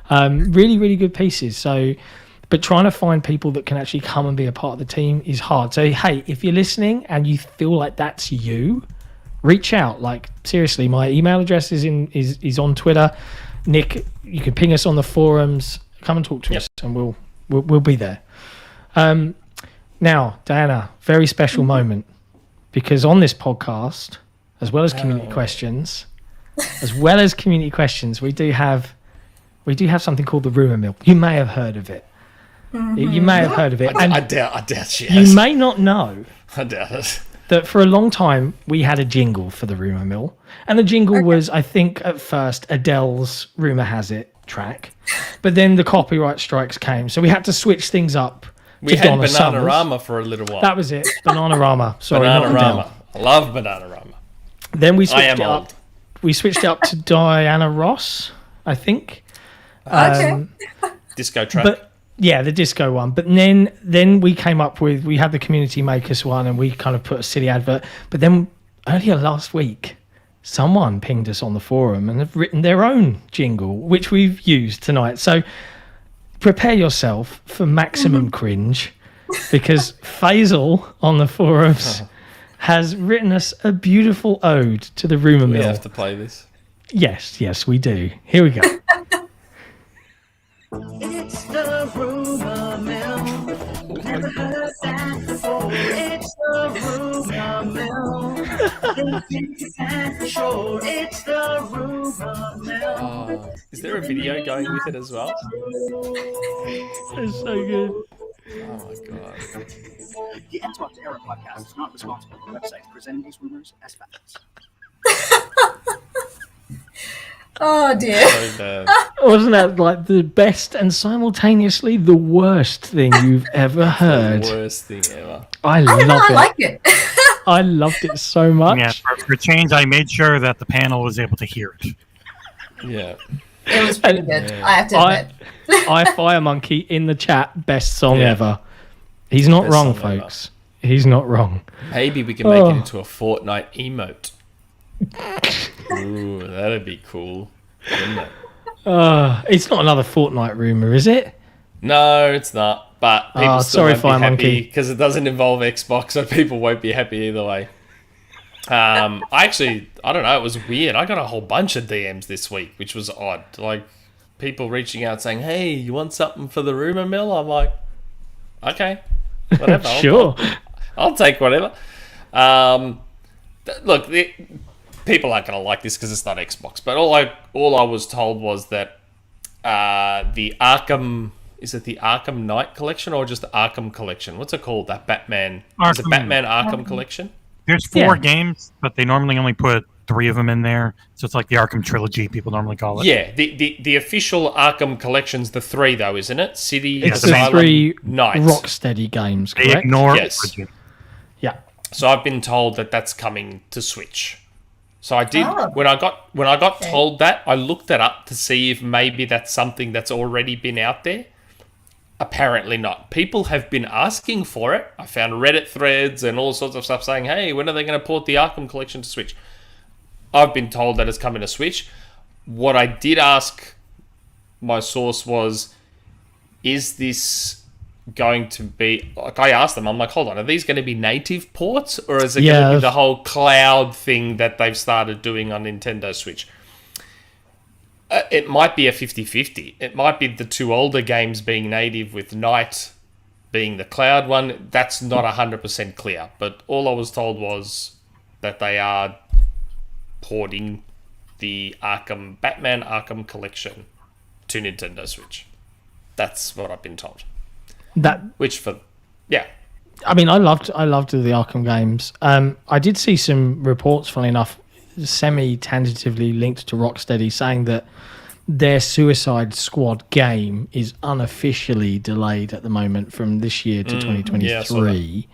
Really, really good pieces. So, but trying to find people that can actually come and be a part of the team is hard. So, hey, if you're listening and you feel like that's you, reach out. Like, seriously, my email address is on Twitter. Nick, you can ping us on the forums. Come and talk to us, and we'll be there. Now, Dhayana, very special moment, because on this podcast, as well as community questions, we do have something called the Rumour Mill. You may have heard of it. You may have heard of it. I doubt she has. You may not know. I doubt it. That for a long time we had a jingle for the Rumour Mill, and the jingle was, I think, at first Adele's "Rumour Has It" track, but then the copyright strikes came, so we had to switch things up. We had Bananarama for a little while. That was it, Bananarama. Sorry, Bananarama. I love Bananarama. Then we switched it up. We switched it up to Diana Ross, I think. Okay. Disco track. But yeah, the disco one. But then we came up with, we had the community make us one, and we kind of put a silly advert. But then earlier last week, someone pinged us on the forum and have written their own jingle, which we've used tonight. So prepare yourself for maximum cringe, because Faisal on the forums has written us a beautiful ode to the Rumour Mill. We have to play this. Yes, we do. Here we go. It's the Rumour Mill. Never heard that before. It's the Rumour Mill. It's for sure. It's the Rumour Mill. Is there a video going with it as well? It's so good. Oh my god. The XboxEra podcast is not responsible for websites presenting these rumors as facts. Oh dear. So bad. Wasn't that like the best and simultaneously the worst thing you've ever heard? The worst thing ever. I I don't know, love I it. like it. I loved it so much. Yeah, for a change, I made sure that the panel was able to hear it. Yeah. It was pretty good, Yeah. I have to admit. I Fire Monkey in the chat, best song Yeah. ever. He's not Best wrong, song ever. folks. He's not wrong. Maybe we can make it into a Fortnite emote. Ooh, that'd be cool, wouldn't it? It's not another Fortnite rumor, is it? No, it's not. But people still sorry, won't Fire be happy Monkey. because it doesn't involve Xbox, so people won't be happy either way. I don't know. It was weird. I got a whole bunch of DMs this week, which was odd. Like people reaching out saying, "Hey, you want something for the rumor mill?" I'm like, "Okay, whatever. Sure. I'll take whatever." Look, people aren't going to like this because it's not Xbox. But all I was told was that the Arkham. Is it the Arkham Knight collection or just the Arkham collection? What's it called? That Batman. Is it Arkham. Batman Arkham collection? There's 4 Yeah. games, but they normally only put 3 of them in there. So it's like the Arkham trilogy, people normally call it. Yeah, the official Arkham collection's the 3 though, isn't it? City, It's the the Asylum, 3 Knight. Rocksteady games, They correct? ignore Yes. Origin. Yeah. So I've been told that that's coming to Switch. So I did Oh. when I got told that, I looked it up to see if maybe that's something that's already been out there. Apparently not. People have been asking for it. I found Reddit threads and all sorts of stuff saying, "Hey, when are they going to port the Arkham collection to Switch?" I've been told that it's coming to Switch. What I did ask my source was, is this going to be... Like, I asked them, I'm like, hold on, are these going to be native ports? Or is it going to be the whole cloud thing that they've started doing on Nintendo Switch? It might be a 50-50. It might be the 2 older games being native with Knight being the cloud one. That's not 100% clear. But all I was told was that they are porting the Batman Arkham collection to Nintendo Switch. That's what I've been told. I mean, I loved the Arkham games. I did see some reports, funnily enough, semi-tentatively linked to Rocksteady, saying that their Suicide Squad game is unofficially delayed at the moment from this year to 2023,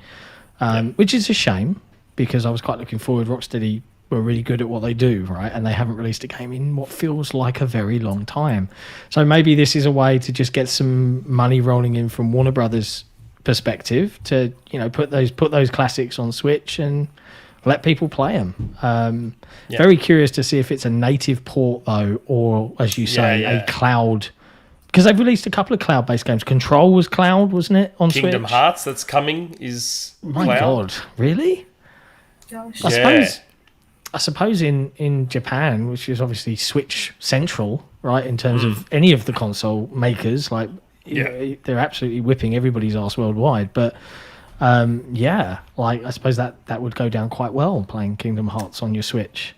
which is a shame because I was quite looking forward. Rocksteady were really good at what they do, right? And they haven't released a game in what feels like a very long time. So maybe this is a way to just get some money rolling in from Warner Brothers' perspective to, put those classics on Switch and let people play them. Very curious to see if it's a native port though, or as you say, a cloud. Because they've released a couple of cloud-based games. Control was cloud, wasn't it, on Kingdom Switch? Hearts that's coming is My cloud. God, really? Gosh. I suppose in Japan, which is obviously Switch central, right, in terms of any of the console makers, like they're absolutely whipping everybody's ass worldwide. But I suppose that would go down quite well playing Kingdom Hearts on your Switch.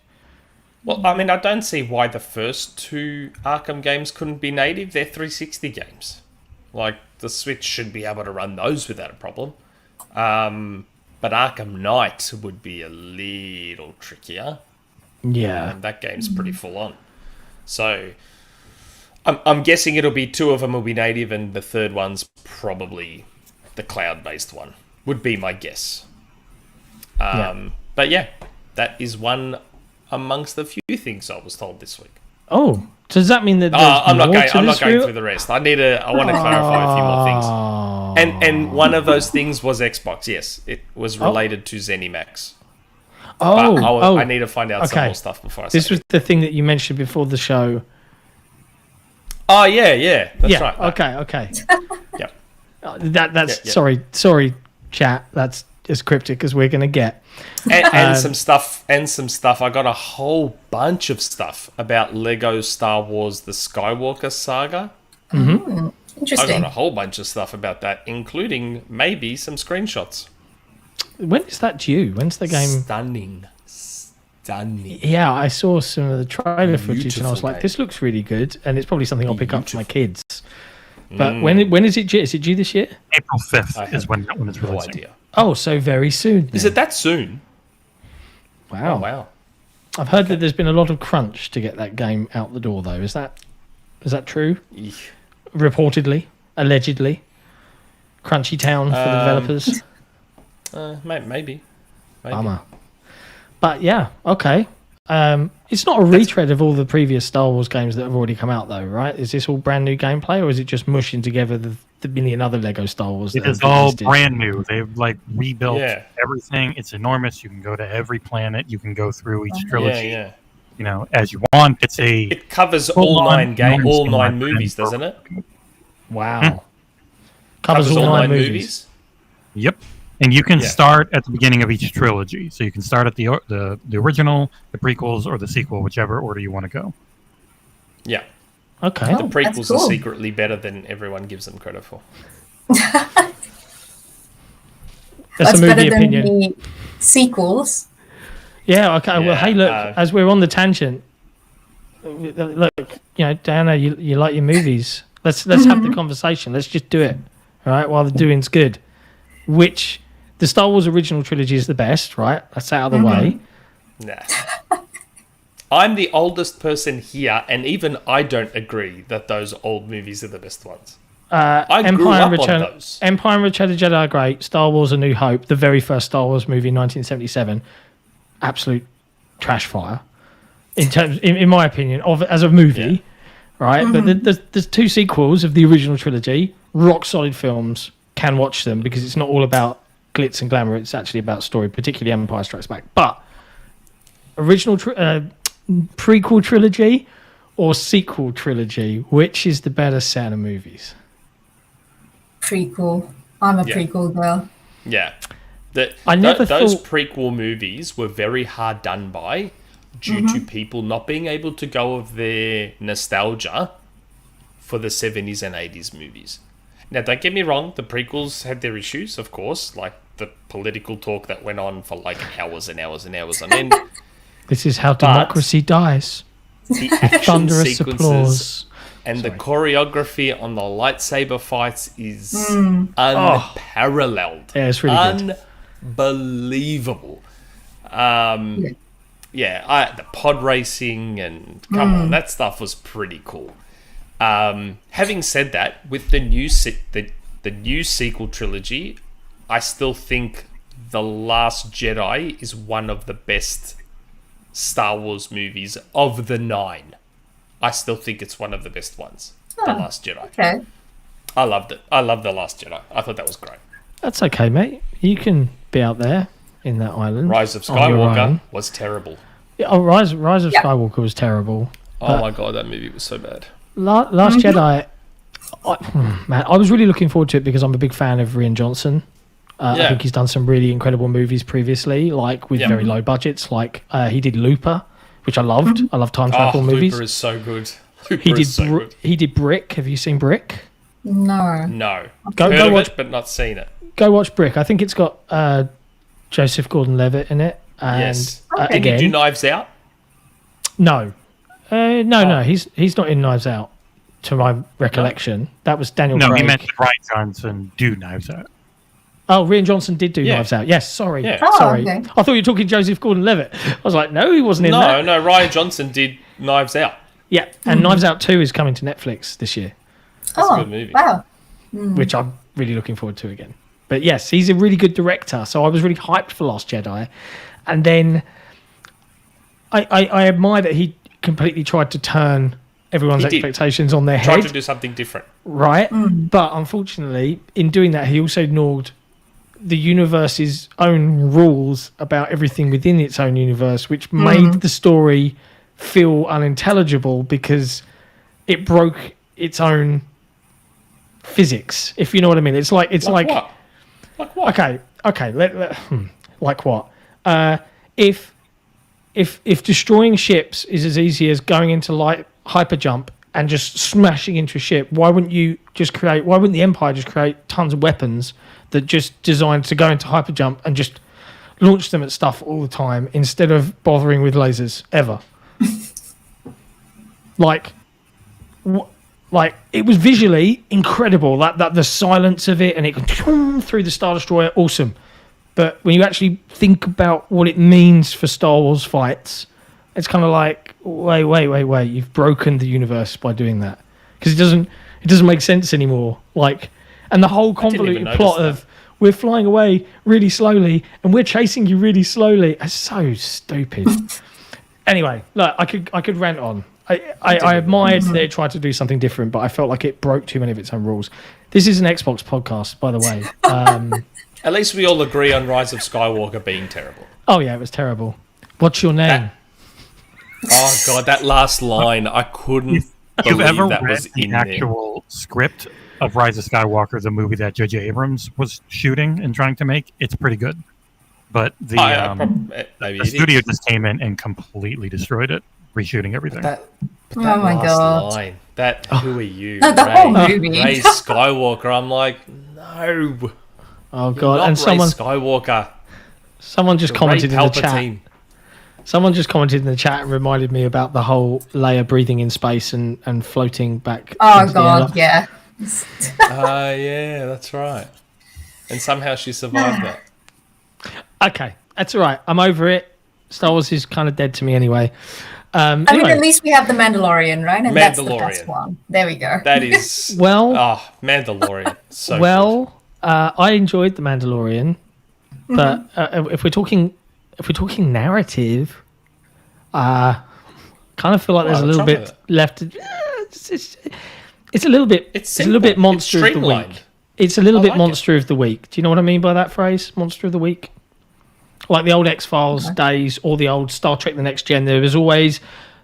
Well, I mean, I don't see why the first 2 Arkham games couldn't be native. They're 360 games. Like, the Switch should be able to run those without a problem. But Arkham Knight would be a little trickier. Yeah. That game's pretty full on. So, I'm guessing it'll be 2 of them will be native and the third one's probably the cloud-based one. Would be my guess. But yeah, that is one amongst the few things I was told this week. Oh, does that mean that there's I'm not more going. to I'm this not going real- through the rest. I want to clarify a few more things. And one of those things was Xbox. Yes, it was related to ZeniMax. I need to find out some more stuff before I say This was the thing that you mentioned before the show. Oh yeah, that's right. Okay. Yep. That's sorry, chat. That's as cryptic as we're gonna get. And some stuff. I got a whole bunch of stuff about Lego Star Wars: The Skywalker Saga. I Interesting. got a whole bunch of stuff about that, including maybe some screenshots. When is that due? When's the game? Stunning. Yeah, I saw some of the trailer footage and I was Beautiful like, game. this looks really good. And it's probably something I'll pick up for my kids. But when is it due? Is it due this year? April 5th is when that one is No releasing. idea. Oh, so very soon. Is it that soon? Wow. Oh, wow. I've heard that there's been a lot of crunch to get that game out the door, though. Is that true? Eesh. Reportedly, allegedly, Crunchy Town for the developers. Maybe. Bummer. But yeah, okay. It's not a retread of all the previous Star Wars games that have already come out, though, right? Is this all brand new gameplay, or is it just mushing together the million other Lego Star Wars? It is all brand new. They've like rebuilt Yeah. everything. It's enormous. You can go to every planet. You can go through each trilogy. Yeah. You know, as you want. It covers all nine movies, doesn't it? Wow. Covers all nine movies. Yep. And you can start at the beginning of each trilogy. So you can start at the original, the prequels, or the sequel, whichever order you want to go. Yeah. Okay. The prequels are secretly better than everyone gives them credit for. That's a movie better opinion. than the sequels. Yeah, okay. Well, Yeah, hey, look, as we're on the tangent, look, Dhayana, you like your movies. Let's have the conversation. Let's just do it, all right, while the doing's good. Which, the Star Wars original trilogy is the best, right? That's out of the way. Nah. I'm the oldest person here, and even I don't agree that those old movies are the best ones. I grew up on those. Empire and Return of the Jedi are great. Star Wars: A New Hope, the very first Star Wars movie in 1977, absolute trash fire. In my opinion, as a movie, right? But there's two sequels of the original trilogy, rock solid films. Can watch them because it's not all about glitz and glamour. It's actually about story, particularly Empire Strikes Back. But original prequel trilogy or sequel trilogy, which is the better set of movies? Prequel. I'm a prequel girl. Yeah. Those prequel movies were very hard done by due to people not being able to go of their nostalgia for the 70s and 80s movies. Now, don't get me wrong, the prequels had their issues, of course, like the political talk that went on for like hours and hours and hours on end. This is how democracy dies. The action Thunderous sequences applause. and the choreography on the lightsaber fights is unparalleled. Yeah, it's really good. Unbelievable. The pod racing and come on, that stuff was pretty cool. Having said that, with the new sequel trilogy, I still think The Last Jedi is one of the best Star Wars movies of the 9. I still think it's one of the best ones. The Last Jedi. Okay. I loved it. I love The Last Jedi. I thought that was great. That's okay, mate. You can be out there in that island. Rise of on your Skywalker own. was terrible. Yeah, Rise of Skywalker was terrible. Oh my god, that movie was so bad. Last Jedi, I was really looking forward to it because I'm a big fan of Rian Johnson. I think he's done some really incredible movies previously, like with very low budgets. Like he did Looper, which I loved. I love time travel movies. Looper is so good. He did Brick. Have you seen Brick? No. No. Go watch it, but not seen it. Go watch Brick. I think it's got Joseph Gordon-Levitt in it. And, yes. Okay. Did you do Knives Out? No. No. He's not in Knives Out, to my recollection. That was Daniel Craig. No, he meant Rian Johnson do Knives Out. Oh, Rian Johnson did do Knives Out. Yes, sorry. Yeah. Sorry. Okay. I thought you were talking Joseph Gordon-Levitt. I was like, no, he wasn't in that. No, Rian Johnson did Knives Out. Yeah, and Knives Out 2 is coming to Netflix this year, That's a good movie. Wow. which I'm really looking forward to again. But yes, he's a really good director, so I was really hyped for Last Jedi. And then I admire that he completely tried to turn everyone's expectations on their head. Tried to do something different. Right? But unfortunately, in doing that, he also ignored the universe's own rules about everything within its own universe, which made the story feel unintelligible because it broke its own physics, if you know what I mean. It's like what? Like what? Okay. Like what? If destroying ships is as easy as going into light hyper jump and just smashing into a ship, why wouldn't the Empire just create tons of weapons that just designed to go into hyper jump and just launch them at stuff all the time instead of bothering with lasers ever? Like, Like, it was visually incredible. That the silence of it, and it could through the Star Destroyer, awesome. But when you actually think about what it means for Star Wars fights, it's kind of like, wait, you've broken the universe by doing that, because it doesn't make sense anymore. Like, and the whole convoluted plot of we're flying away really slowly and we're chasing you really slowly. It's so stupid. Anyway, look, I could rant on. I admired that it tried to do something different, but I felt like it broke too many of its own rules. This is an Xbox podcast, by the way. At least we all agree on Rise of Skywalker being terrible. Oh yeah, it was terrible. What's your name? Oh god, that last line, I couldn't believe ever that read was the in actual script of Rise of Skywalker, the movie that J.J. Abrams was shooting and trying to make? It's pretty good. But the studio just came in and completely destroyed it, reshooting everything. That Oh my God. line, who are you? No, the whole movie. Ray Skywalker. I'm like, no. Oh god, Not and Ray Skywalker. someone just commented in the chat. Palpatine. Someone just commented in the chat and reminded me about the whole Leia breathing in space and floating back. Oh into the God, air. yeah. Yeah, that's right. And somehow she survived that. Okay, that's all right. I'm over it. Star Wars is kind of dead to me anyway. I mean, Anyway, at least we have the Mandalorian, right? And that's the Mandalorian. best one. There we go. That is Mandalorian. So I enjoyed the Mandalorian, but if we're talking narrative, kind of feel like there's a little bit left. It's a little bit. It's a little bit monster of the week. It's a little bit monster of the week. Do you know what I mean by that phrase? Monster of the week. Like the old X-Files days or the old Star Trek The Next Gen, there was always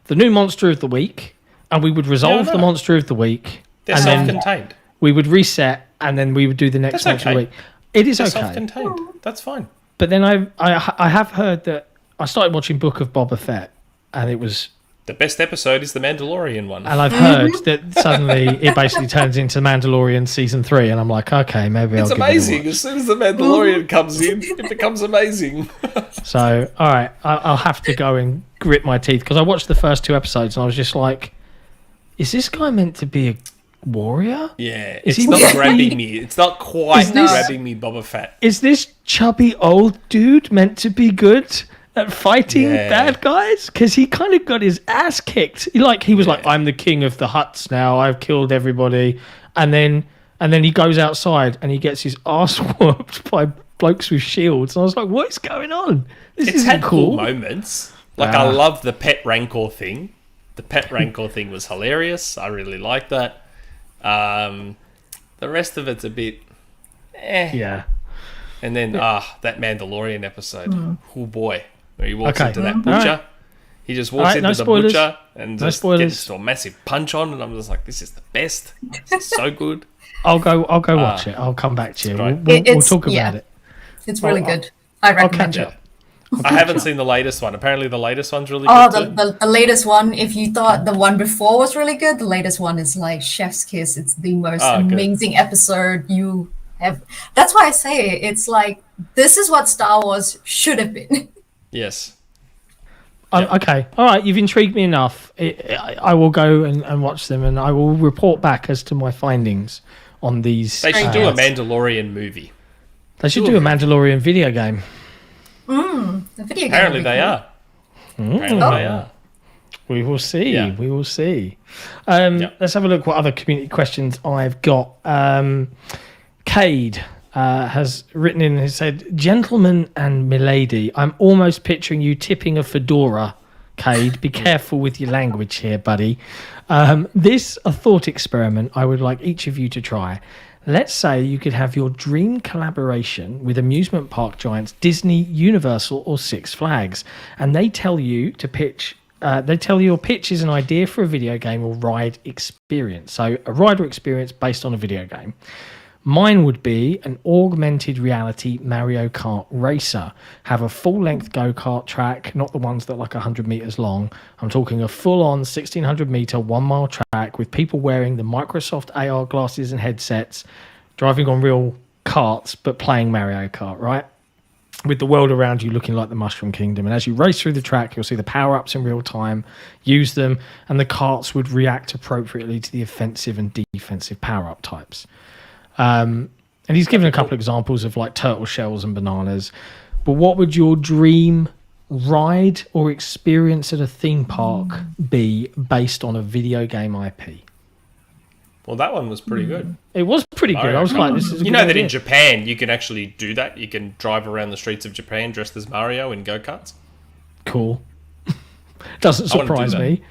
the new monster of the week, and we would resolve the monster of the week. They're and self-contained. Then we would reset, and then we would do the next monster of the week. It is They're okay. self-contained. That's fine. But then I have heard that I started watching Book of Boba Fett, and it was... The best episode is the Mandalorian one. And I've heard that suddenly it basically turns into Mandalorian Season 3, and I'm like, okay, maybe I'll give it a amazing. watch. As soon as the Mandalorian comes in, it becomes amazing. So, all right, I'll have to go and grit my teeth, because I watched the first 2 episodes, and I was just like, is this guy meant to be a warrior? Yeah, Is it's he not meant to grabbing be- me. It's not quite grabbing me, Boba Fett. Is this chubby old dude meant to be good at fighting bad guys? Because he kind of got his ass kicked. He was like, I'm the king of the Hutts now. I've killed everybody. And then he goes outside and he gets his ass whooped by blokes with shields. And I was like, what is going on? It's had cool moments. Like, I love the pet Rancor thing. The pet Rancor thing was hilarious. I really liked that. The rest of it's a bit Yeah. And then that Mandalorian episode. Oh boy. Where he walks into that All butcher. right. He just walks into the spoilers. butcher and No just spoilers. gets a massive punch on, and I'm just like, this is the best. This is so good. I'll go watch it. I'll come back to you. great. We'll talk about it. It's really good. I recommend catch it. up. I haven't seen the latest one. Apparently the latest one's really Oh, good too. the latest one, if you thought the one before was really good, the latest one is like chef's kiss. It's the most good. amazing episode you have. That's why I say it's like, this is what Star Wars should have been. Yes. Okay. All right. You've intrigued me enough. I will go and watch them, and I will report back as to my findings on these. They should do a Mandalorian movie. They should do a Mandalorian video game. The video game. Apparently would be they cool. are. Apparently they are. We will see. Yeah. We will see. Let's have a look what other community questions I've got. Cade has written in and said, "Gentlemen and milady, I'm almost picturing you tipping a fedora. Cade, be careful with your language here, buddy. This a thought experiment I would like each of you to try. Let's say you could have your dream collaboration with amusement park giants Disney, Universal, or Six Flags, and they tell you to pitch. They tell you your pitch is an idea for a video game or ride experience. So a ride or experience based on a video game. Mine would be an augmented reality Mario Kart racer. Have a full-length go-kart track, not the ones that are like 100 meters long. I'm talking a full-on 1,600-meter, 1-mile track with people wearing the Microsoft AR glasses and headsets, driving on real karts, but playing Mario Kart, right? with the world around you looking like the Mushroom Kingdom. And as you race through the track, you'll see the power-ups in real time, use them, and the carts would react appropriately to the offensive and defensive power-up types. And he's given a couple of examples of like turtle shells and bananas. But what would your dream ride or experience at a theme park be based on a video game IP? Well, that one was pretty good. It was pretty good. I was like, this is a You good know that idea. in Japan, you can actually do that. You can drive around the streets of Japan dressed as Mario in go-karts. Cool. Doesn't surprise me.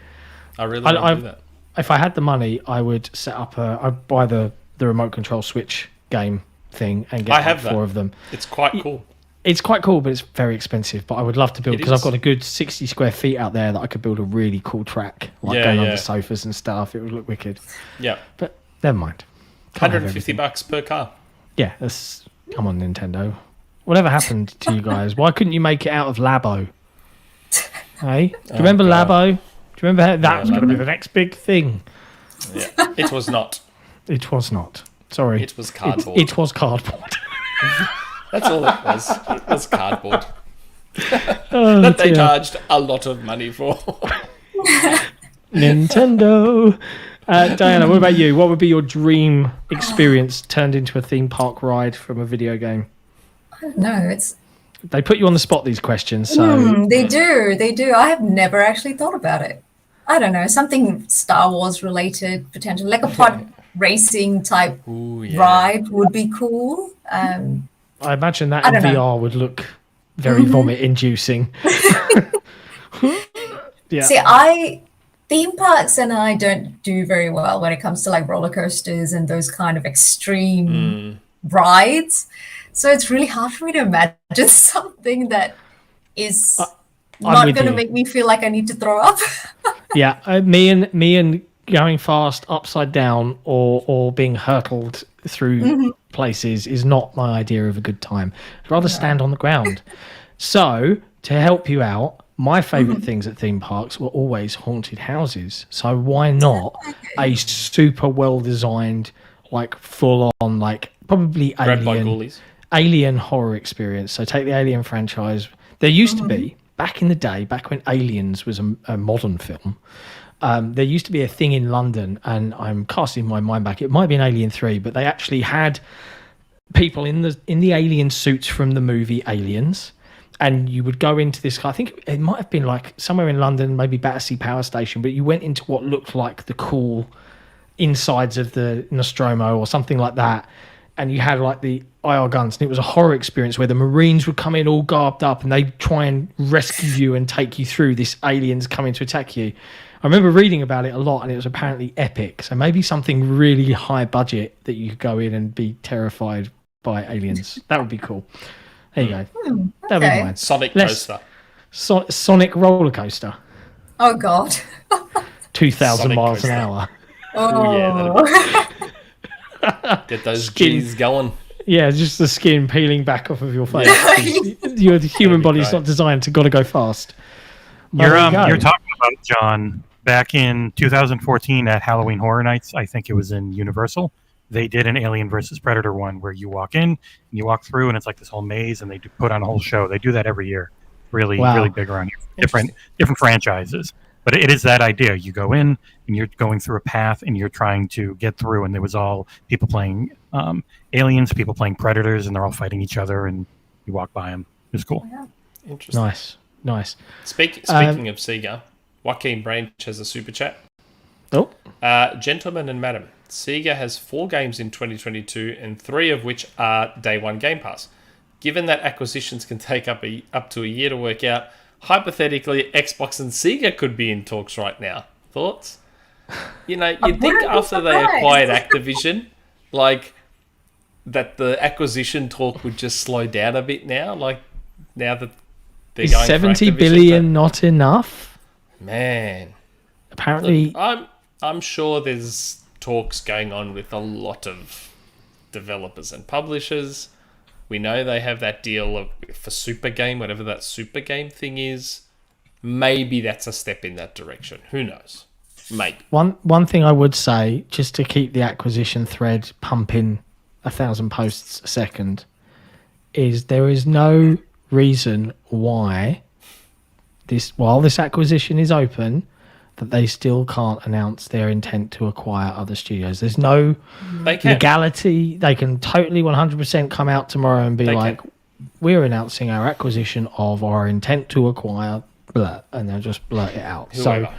I really want to do that. If I had the money, I would set up I'd buy the remote control Switch game thing and get like 4 of them. It's quite cool. It's quite cool, but it's very expensive. But I would love to build, because It I've is. got a good 60 square feet out there that I could build a really cool track, like going under sofas and stuff. It would look wicked. Yeah. But never mind. Can't have everything. $150 per car. Yeah, come on, Nintendo. Whatever happened to you guys? Why couldn't you make it out of Labo? Hey? Do you remember Labo? Do you remember how that was going to be the next big thing? Yeah. It was not. It was not. Sorry. It was cardboard. It was cardboard. That's all it was. It was cardboard. That they charged a lot of money for. Nintendo. Dhayana, what about you? What would be your dream experience turned into a theme park ride from a video game? I don't know. They put you on the spot, these questions. So They do. I have never actually thought about it. I don't know. Something Star Wars related, potentially. Like a pod racing type ride would be cool. I imagine that in VR would look very vomit-inducing. Yeah. See, theme parks and I don't do very well when it comes to like roller coasters and those kind of extreme rides. So it's really hard for me to imagine something that is not going to make me feel like I need to throw up. Yeah, me and going fast upside down or being hurtled through places is not my idea of a good time. I'd rather stand on the ground. So to help you out, my favourite things at theme parks were always haunted houses. So why not a super well designed, like full on, like probably alien horror experience. So take the Alien franchise. There used to be, back in the day, back when Aliens was a modern film, there used to be a thing in London, and I'm casting my mind back. It might be an Alien 3, but they actually had people in the alien suits from the movie Aliens, and you would go into this. I think it might have been like somewhere in London, maybe Battersea Power Station, but you went into what looked like the cool insides of the Nostromo or something like that, and you had like the IR guns, and it was a horror experience where the Marines would come in all garbed up and they'd try and rescue you and take you through this aliens coming to attack you. I remember reading about it a lot, and it was apparently epic. So maybe something really high budget that you could go in and be terrified by aliens. That would be cool. There you go. That'd be mine. Sonic coaster. Sonic roller coaster. Oh, God. 2,000 miles an hour. Oh, yeah. Get those G's going. Yeah, just the skin peeling back off of your face. Your human body's not designed to go fast. You're talking about, John, back in 2014 at Halloween Horror Nights, I think it was in Universal, they did an Alien versus Predator one where you walk in and you walk through and it's like this whole maze, and they put on a whole show. They do that every year. Really big around here. Different franchises. But it is that idea. You go in and you're going through a path and you're trying to get through, and there was all people playing aliens, people playing predators, and they're all fighting each other, and you walk by them. It was cool. Yeah. Interesting. Nice. Speaking of Sega, Joaquin Branch has a super chat. Oh. Gentlemen and madam, Sega has 4 games in 2022, and 3 of which are day one Game Pass. Given that acquisitions can take up to a year to work out, hypothetically, Xbox and Sega could be in talks right now. Thoughts? You know, you'd think after they acquired Activision, like, that the acquisition talk would just slow down a bit now. Like, now that they're is going 70 billion not enough? Man. Apparently. Look, I'm sure there's talks going on with a lot of developers and publishers. We know they have that deal for Super Game, whatever that Super Game thing is. Maybe that's a step in that direction. Who knows? Maybe. One thing I would say, just to keep the acquisition thread pumping 1,000 posts a second, is there is no reason why while this acquisition is open, that they still can't announce their intent to acquire other studios. There's no legality. They can totally 100% come out tomorrow and be we're announcing our acquisition of our intent to acquire, blah, and they'll just blurt it out. Whoever. So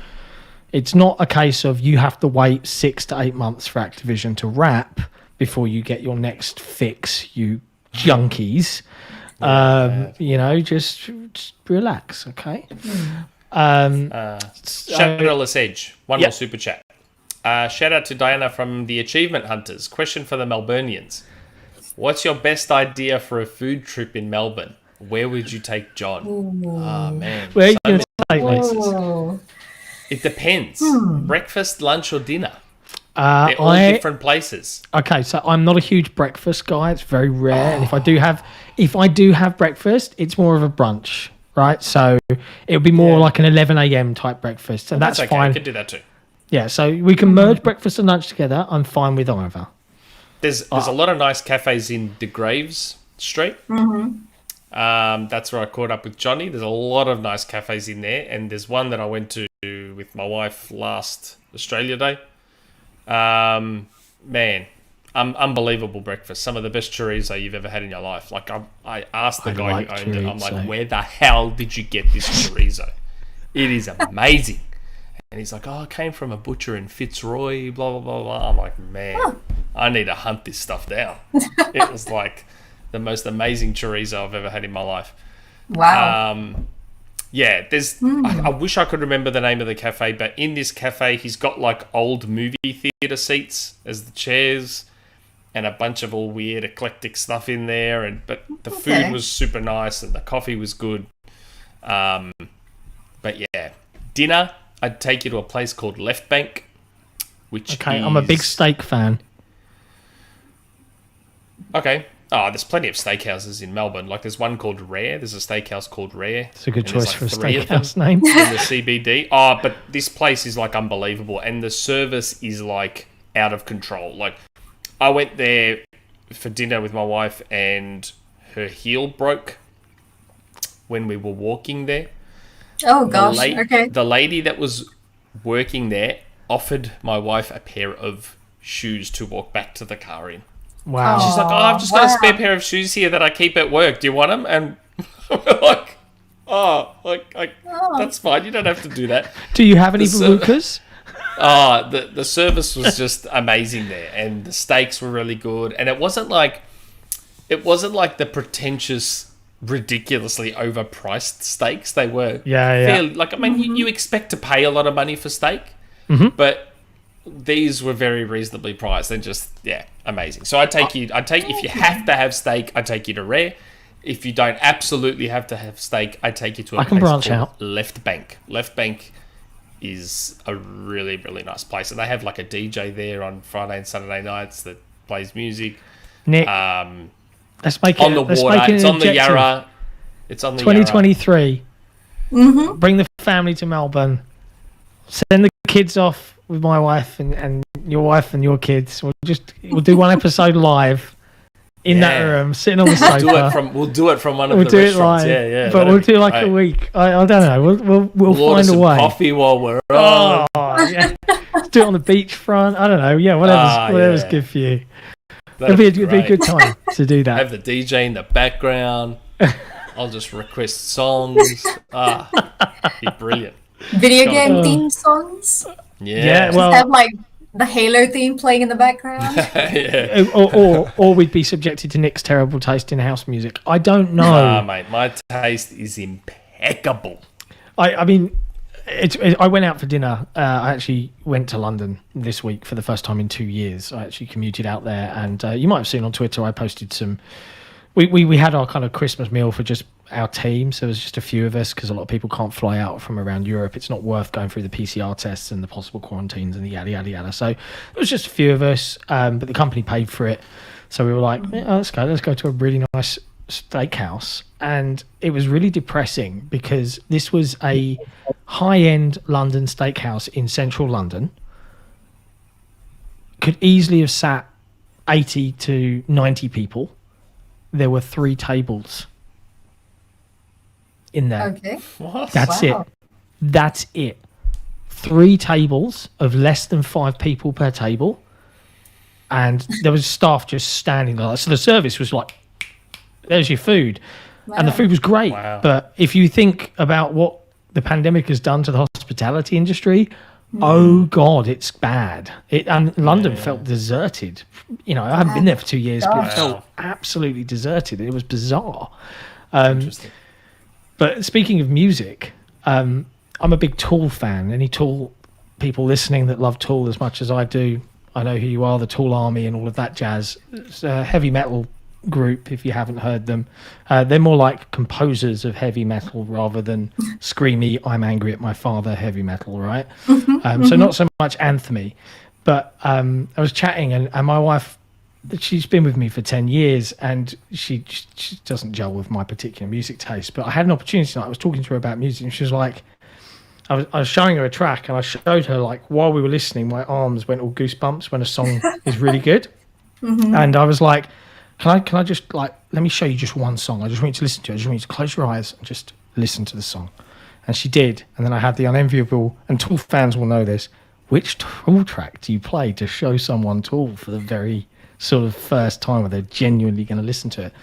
it's not a case of you have to wait 6 to 8 months for Activision to wrap before you get your next fix, you junkies. Just relax, okay? Shadowless Edge, one more super chat. Shout out to Dhayana from the Achievement Hunters. Question for the Melburnians. What's your best idea for a food trip in Melbourne? Where would you take John? Oh, man. Where are you going to take places? It depends. Breakfast, lunch, or dinner? They're all different places. Okay, so I'm not a huge breakfast guy. It's very rare. And if I do have breakfast, it's more of a brunch, right? So it would be more like an 11 a.m. type breakfast. And that's okay. fine. I could do that too. Yeah, so we can merge breakfast and lunch together. I'm fine with either. There's a lot of nice cafes in De Graves Street. That's where I caught up with Johnny. There's a lot of nice cafes in there. And there's one that I went to with my wife last Australia Day. Man, unbelievable breakfast. Some of the best chorizo you've ever had in your life. Like I asked the guy who owned it, I'm like, where the hell did you get this chorizo? It is amazing. And he's like, it came from a butcher in Fitzroy, blah, blah, blah, blah. I'm like, man, I need to hunt this stuff down. It was like the most amazing chorizo I've ever had in my life. Wow. There's. I wish I could remember the name of the cafe, but in this cafe, he's got like old movie theater seats as the chairs, and a bunch of all weird eclectic stuff in there. But the food was super nice, and the coffee was good. But yeah, dinner, I'd take you to a place called Left Bank, I'm a big steak fan. Okay. Oh, there's plenty of steakhouses in Melbourne. Like, there's one called Rare. There's a steakhouse called Rare. It's a good choice for a steakhouse name. In the CBD. Oh, but this place is, like, unbelievable. And the service is, like, out of control. Like, I went there for dinner with my wife and her heel broke when we were walking there. Oh, gosh. Okay. The lady that was working there offered my wife a pair of shoes to walk back to the car in. Wow. She's like, I've just got a spare pair of shoes here that I keep at work. Do you want them? And we're like, that's fine. You don't have to do that. Do you have any barukas? The service was just amazing there, and the steaks were really good. And it wasn't like the pretentious, ridiculously overpriced steaks. They were fairly, like, I mean, you expect to pay a lot of money for steak, but these were very reasonably priced and just amazing. So if you have to have steak, I take you to Rare. If you don't absolutely have to have steak, I take you to a place called Left Bank. Left Bank is a really, really nice place, and they have like a DJ there on Friday and Saturday nights that plays music. Nick, let's make it on the water. It's on the Yarra. It's on the 2023. Bring the family to Melbourne. Send the kids off with my wife and your wife and your kids. We'll do one episode live in that room, sitting on the sofa. We'll do it from one of the restaurants. Live, but we'll do like a week. I don't know. We'll find a way. Coffee while we're on. Let's do it on the beachfront. I don't know. Yeah, whatever's good for you. It'll be a good time to do that. Have the DJ in the background. I'll just request songs. Be brilliant. Video game theme songs. Yeah. Well, have like the Halo theme playing in the background. or we'd be subjected to Nick's terrible taste in house music. I don't know. Mate, my taste is impeccable. I mean, I went out for dinner. I actually went to London this week for the first time in 2 years. I actually commuted out there, and you might have seen on Twitter I posted some. We had our kind of Christmas meal for just our team, so there was just a few of us because a lot of people can't fly out from around Europe. It's not worth going through the PCR tests and the possible quarantines and the yada yada yada. So it was just a few of us, but the company paid for it. So we were like, let's go to a really nice steakhouse. And it was really depressing because this was a high-end London steakhouse in central London. Could easily have sat 80 to 90 people. There were 3 tables. in there. Okay. What? That's it. That's it. 3 tables of less than 5 people per table. And there was staff just standing there. So the service was like, there's your food. Wow. And the food was great. Wow. But if you think about what the pandemic has done to the hospitality industry, oh God, it's bad. And London felt deserted. You know, I haven't been there for 2 years, but it felt absolutely deserted. It was bizarre. Interesting. But speaking of music, I'm a big Tool fan. Any Tool people listening that love Tool as much as I do, I know who you are, the Tool Army and all of that jazz. It's a heavy metal group, if you haven't heard them. They're more like composers of heavy metal rather than screamy, I'm angry at my father heavy metal, right? So not so much anthemy. But I was chatting and my wife, she's been with me for 10 years and she doesn't gel with my particular music taste. But I had an opportunity tonight. I was talking to her about music and she was like, I was showing her a track and I showed her, like, while we were listening, my arms went all goosebumps when a song is really good. And I was like, can I just, like, let me show you just one song. I just want you to listen to it. I just want you to close your eyes and just listen to the song. And she did. And then I had the unenviable, and Tool fans will know this, which Tool track do you play to show someone Tool for the very sort of first time where they're genuinely going to listen to it?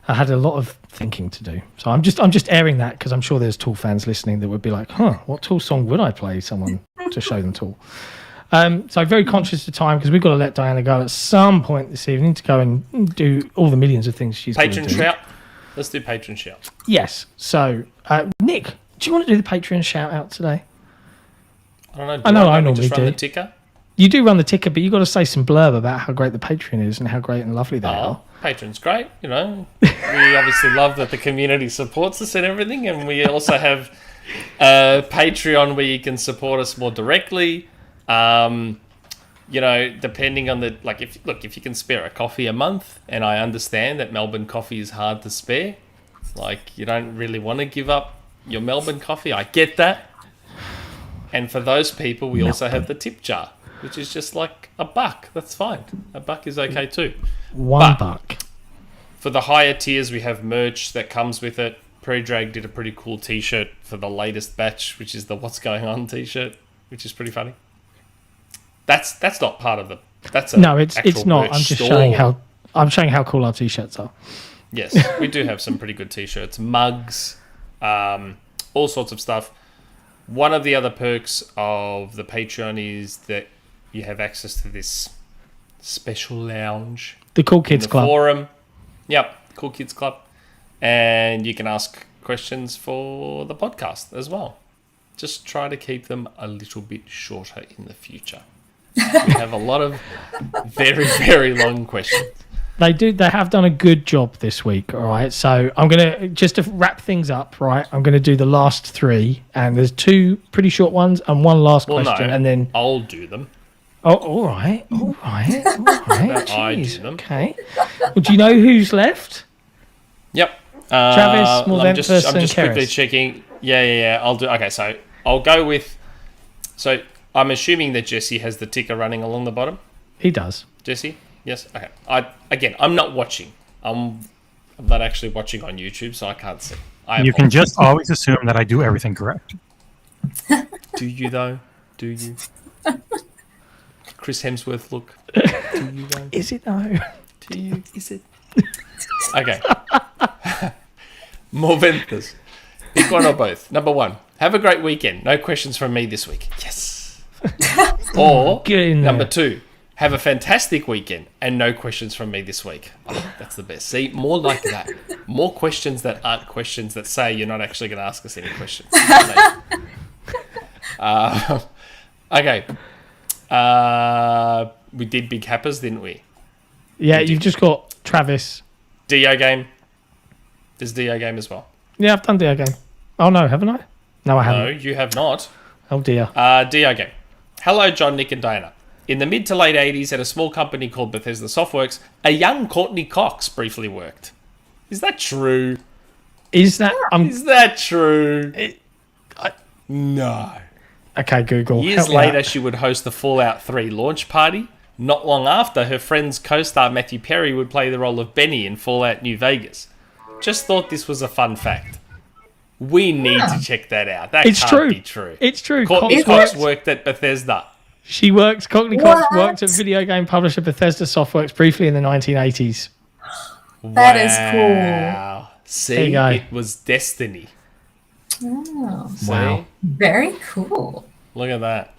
I had a lot of thinking to do. So I'm just airing that because I'm sure there's Tool fans listening that would be like, what Tool song would I play someone to show them Tool? So very conscious of time because we've got to let Dhayana go at some point this evening to go and do all the millions of things she's Patron got to do. Shout. Let's do Patron Shout. Yes. So, Nick, do you want to do the Patron Shout out today? I don't know. I know I normally just run do. the ticker? You do run the ticker, but you've got to say some blurb about how great the Patreon is and how great and lovely they are. Patron's great, you know. We obviously love that the community supports us and everything, and we also have Patreon where you can support us more directly. You know, depending on the, like, if you can spare a coffee a month, and I understand that Melbourne coffee is hard to spare, like, you don't really want to give up your Melbourne coffee. I get that. And for those people, we also have the tip jar, which is just like $1. That's fine. $1 is okay too. $1. For the higher tiers, we have merch that comes with it. Predrag did a pretty cool t-shirt for the latest batch, which is the What's Going On t-shirt, which is pretty funny. That's not part of the. That's a no, it's not. merch I'm just store. showing how cool our t-shirts are. Yes, we do have some pretty good t-shirts, mugs, all sorts of stuff. One of the other perks of the Patreon is that you have access to this special lounge. The Cool Kids Club. Forum. Yep, Cool Kids Club. And you can ask questions for the podcast as well. Just try to keep them a little bit shorter in the future. We have a lot of very, very long questions. They have done a good job this week, all right? So I'm going to, just to wrap things up, right, I'm going to do the last 3, and there's 2 pretty short ones and one last question, no, and then... I'll do them. Oh, all right. I do them. Okay. Well, do you know who's left? Yep. Travis, Morventhus, I'm just and quickly Cerys. checking. Yeah. I'll do. Okay, so I'll go with. So I'm assuming that Jesse has the ticker running along the bottom. He does. Jesse, yes. Okay. I'm not watching. I'm not actually watching on YouTube, so I can't see. You can just always assume that I do everything correct. Do you though? Do you? Chris Hemsworth look. Do you though? Is it though? Do you? Is it? Okay. Morventhus. Pick one or both. Number 1. Have a great weekend. No questions from me this week. Yes. Or number 2. Have a fantastic weekend and no questions from me this week. Oh, that's the best. See, more like that. More questions that aren't questions that say you're not actually going to ask us any questions. Okay. We did BigHappas, didn't we? Yeah, you've just got Travis. DeoGame. There's DeoGame as well. Yeah, I've done DeoGame. Oh, no, haven't I? No, I haven't. No, you have not. Oh, dear. DeoGame. Hello, Jon, Nick, and Dhayana. In the mid to late 80s, at a small company called Bethesda Softworks, a young Courtney Cox briefly worked. Is that true? Is that... Is that true? No. Okay, Google. Years later, she would host the Fallout 3 launch party. Not long after, her friend's co-star Matthew Perry would play the role of Benny in Fallout New Vegas. Just thought this was a fun fact. We need to check that out. That can't be true. It's true. Courtney Cox worked at Bethesda. Courtney Cox worked at video game publisher Bethesda Softworks briefly in the 1980s. That is cool. Wow. See, it was destiny. Oh. Wow. Very cool. Look at that.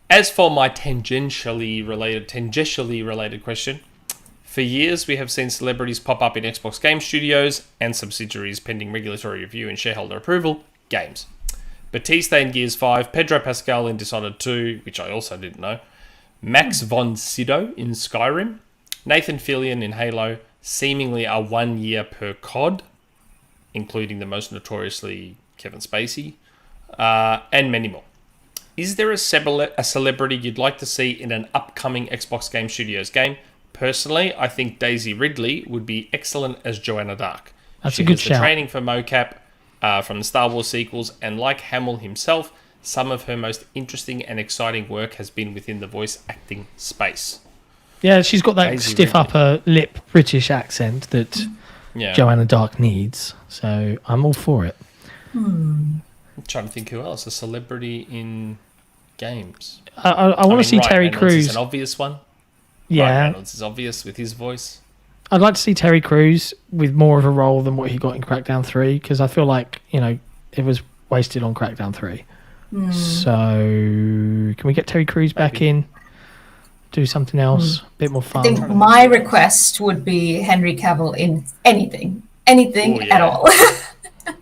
As for my tangentially related question, for years we have seen celebrities pop up in Xbox game studios and subsidiaries pending regulatory review and shareholder approval games. Batista in Gears 5, Pedro Pascal in Dishonored 2, which I also didn't know, Max von Sydow in Skyrim, Nathan Fillion in Halo, seemingly a 1 year per COD, including the most notoriously Kevin Spacey, and many more. Is there a celebrity you'd like to see in an upcoming Xbox Game Studios game? Personally, I think Daisy Ridley would be excellent as Joanna Dark. That's a good shout. She has the training for mocap from the Star Wars sequels, and like Hamill himself, some of her most interesting and exciting work has been within the voice acting space. Yeah, she's got that Daisy stiff Ridley. upper lip British accent that Joanna Dark needs, so I'm all for it. I'm trying to think who else. A celebrity in games. I want to see Ryan Terry Reynolds Crews. is an obvious one. Yeah. Ryan Reynolds is obvious with his voice. I'd like to see Terry Crews with more of a role than what he got in Crackdown 3, because I feel like, it was wasted on Crackdown 3. So, can we get Terry Crews back in? Do something else, a bit more fun. I think my request would be Henry Cavill in anything at all.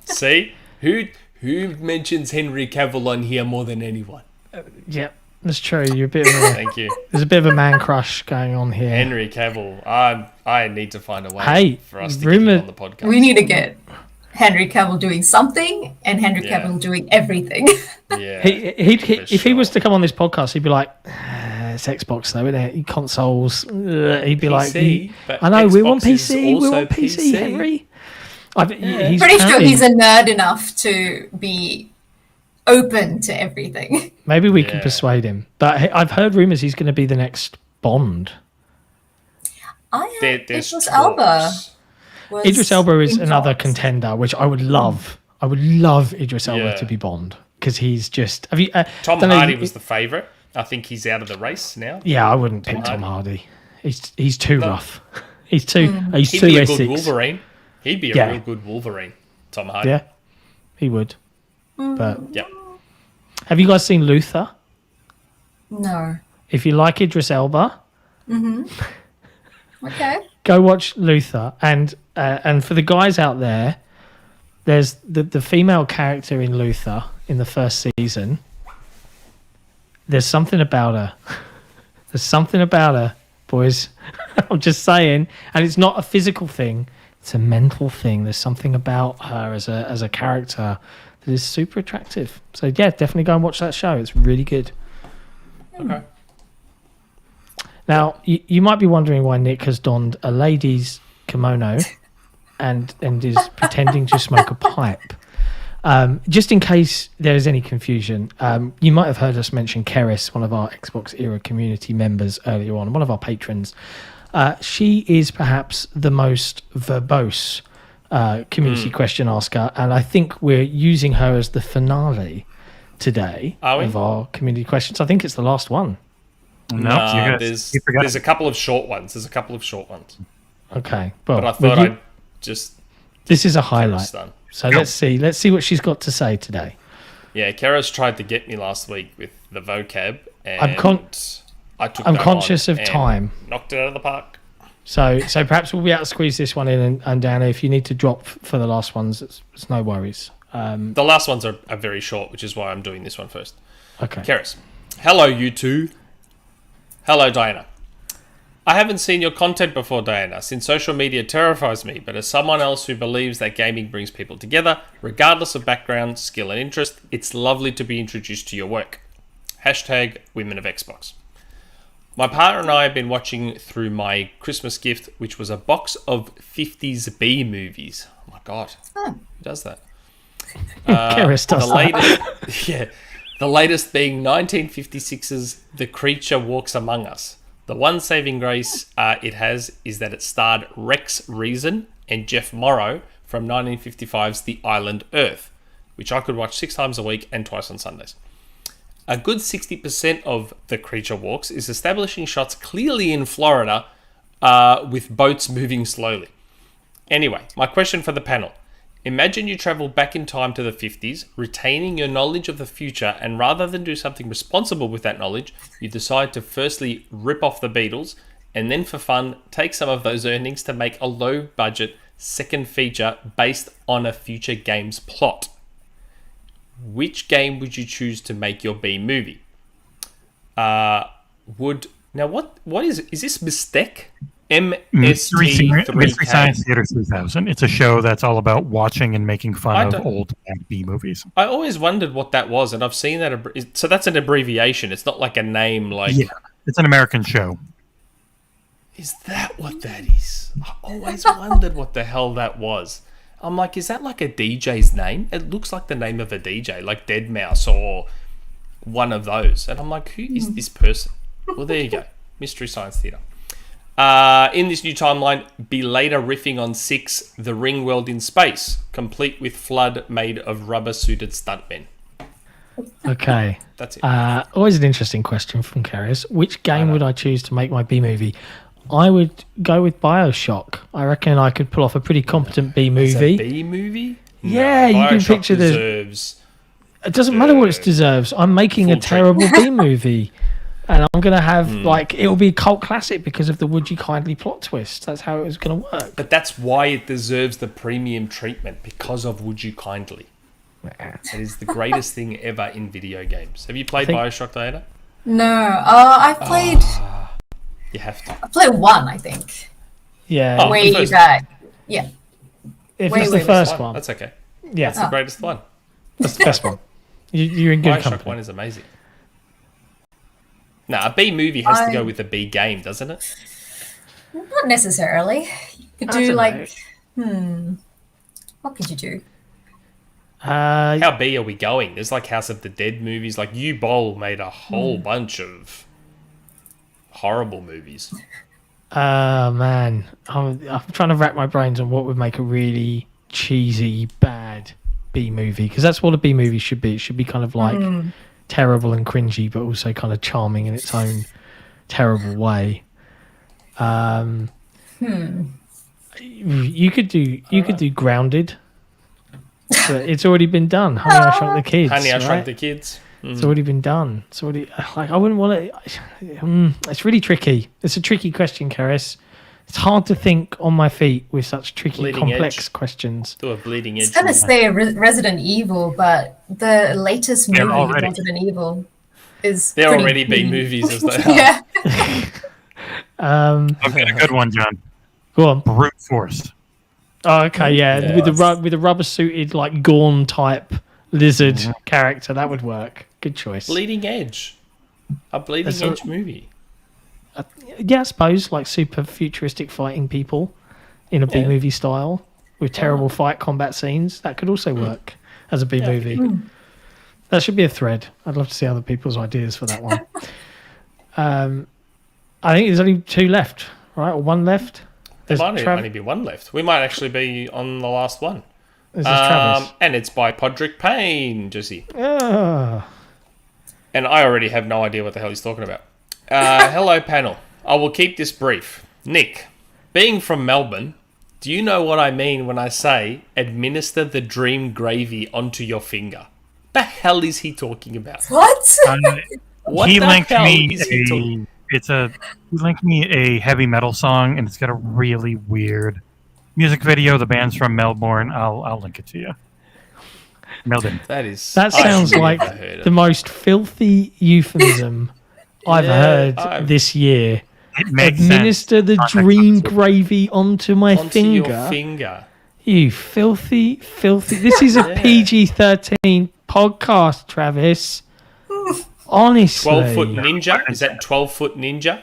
See? Who mentions Henry Cavill on here more than anyone? Yeah, that's true. You're a bit of a, Thank you. There's a bit of a man crush going on here. Henry Cavill. I need to find a way for us to get him on the podcast. We need to get Henry Cavill doing something and Henry Cavill doing everything. Yeah. If he was to come on this podcast, he'd be like, it's Xbox though, isn't it? Consoles. He'd be PC, like, I know, Xbox we want PC. We also want PC, Henry. He's Pretty sure he's a nerd enough to be open to everything. Maybe we can persuade him. But I've heard rumours he's going to be the next Bond. Idris Elba. Idris Elba is another contender, which I would love. I would love Idris Elba to be Bond, because he's just... Tom Hardy was the favourite. I think he's out of the race now. Yeah, I wouldn't pick Tom Hardy. He's too rough. He's too He'd too be a Essex. good Wolverine. He'd be a real good Wolverine, Tom Hardy. Yeah, he would. But Yep. have you guys seen Luther? No. If you like Idris Elba, Okay. go watch Luther. And for the guys out there, there's the female character in Luther in the first season. There's something about her. There's something about her, boys. I'm just saying. And it's not a physical thing. It's a mental thing. There's something about her as a character that is super attractive. So, yeah, definitely go and watch that show. It's really good. Okay. Now, you might be wondering why Nick has donned a lady's kimono and is pretending to smoke a pipe. Just in case there is any confusion, you might have heard us mention Cerys, one of our Xbox Era community members earlier on, one of our patrons. She is perhaps the most verbose community question asker, and I think we're using her as the finale today of our community questions. I think it's the last one. No, there's a couple of short ones. Okay, well, but I thought I'd just... This is a highlight. So let's see what she's got to say today. Yeah, Kara's tried to get me last week with the vocab, and I'm conscious of time. Knocked it out of the park. So perhaps we'll be able to squeeze this one in, and Dhayana, if you need to drop for the last ones, it's no worries. The last ones are very short, which is why I'm doing this one first. Okay. Cerys. Hello, you two. Hello, Dhayana. I haven't seen your content before, Dhayana, since social media terrifies me, but as someone else who believes that gaming brings people together, regardless of background, skill and interest, it's lovely to be introduced to your work. Hashtag Women of Xbox. My partner and I have been watching through my Christmas gift, which was a box of 50s B movies. Oh my God. Who does that? Cerys does that. The latest being 1956's The Creature Walks Among Us. The one saving grace it has is that it starred Rex Reason and Jeff Morrow from 1955's The Island Earth. which I could watch 6 times a week and twice on Sundays. A good 60% of the creature walks is establishing shots clearly in Florida with boats moving slowly. Anyway, my question for the panel. Imagine you travel back in time to the 50s, retaining your knowledge of the future, and rather than do something responsible with that knowledge, you decide to firstly rip off the Beatles, and then for fun, take some of those earnings to make a low-budget second feature based on a future game's plot. Which game would you choose to make your B movie? Now what is this Mistec? Mystery Science Theater 3000. It's a show that's all about watching and making fun of old B movies. I always wondered what that was, and I've seen that. So that's an abbreviation. It's not like a name. Yeah, it's an American show. Is that what that is? I always wondered what the hell that was. I'm like, is that like a DJ's name? It looks like the name of a DJ, like Deadmau5 or one of those. And I'm like, who is this person? Well, there you go. Mystery Science Theater. In this new timeline, be later riffing on 6, The Ring World in Space, complete with Flood made of rubber-suited stuntmen. Okay. That's it. Always an interesting question from Cerys. Which game would I choose to make my B movie? I would go with BioShock. I reckon I could pull off a pretty competent B movie. It's a B movie? Yeah, no, you can picture deserves it doesn't matter what it deserves. I'm making a terrible B movie. And I'm going to have, it'll be a cult classic because of the Would You Kindly plot twist. That's how it was going to work. But that's why it deserves the premium treatment, because of Would You Kindly. It is the greatest thing ever in video games. Have you played BioShock, Dhayana? No. I've played... You have to. I played 1, I think. Yeah. Way back. Yeah. If it's the first one. That's okay. Yeah. That's the greatest one. That's the best one. You're in good company. BioShock 1 is amazing. A B movie has to go with a B game, doesn't it? Not necessarily. You could do what could you do? How B are we going? There's like House of the Dead movies. Like U-Bowl made a whole bunch of horrible movies. Man. I'm trying to rack my brains on what would make a really cheesy, bad B movie. Because that's what a B movie should be. It should be kind of like... terrible and cringy, but also kind of charming in its own terrible way. You could do Grounded, but it's already been done. Honey, I Shrunk the Kids. Honey, I Shrunk the Kids. It's already been done. It's already I wouldn't want to. It's really tricky. It's a tricky question, Cerys. It's hard to think on my feet with such tricky, complex questions. Do a bleeding edge. It's going to say Resident Evil, but the latest movie, Resident Evil, is they're already B movies as they are. Yeah. I've got a good one, John. Go on. Brute Force. Oh, okay, yeah. With the rubber suited like Gorn type lizard character, that would work. Good choice. Bleeding Edge. A bleeding edge movie. Yeah, I suppose, like super futuristic fighting people in a B movie style with terrible fight combat scenes. That could also work as a B movie. That should be a thread. I'd love to see other people's ideas for that one. I think there's only 2 left, right? Or 1 left. There might only be 1 left. We might actually be on the last one. This is Travis. And it's by PoderickPayne, Jesse. And I already have no idea what the hell he's talking about. Hello, panel. I will keep this brief. Nick, being from Melbourne, do you know what I mean when I say administer the dream gravy onto your finger? The hell is he talking about? What? What he the linked hell me is he talking? He linked me a heavy metal song, and it's got a really weird music video. The band's from Melbourne. I'll link it to you. Melbourne. That sounds like the most filthy euphemism I've heard this year. Administer the dream gravy onto my finger. Your finger. You filthy. This is a PG-13 podcast, Travis. Honestly. 12-foot ninja? Is that 12-foot ninja?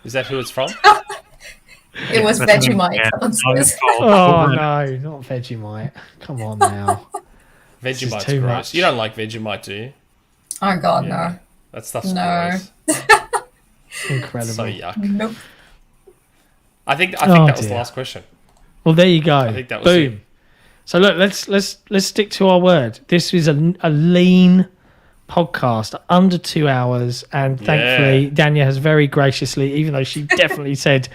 Is that who it's from? It was Vegemite. Oh, no, not Vegemite. Come on now. Vegemite's gross. Much. You don't like Vegemite, do you? Oh, God, no. That stuff's gross. Incredible. So yuck. Nope. I think that was the last question. Well, there you go. I think that was Boom. So look, let's stick to our word. This is a lean podcast, under 2 hours, and thankfully Dhayana has very graciously, even though she definitely said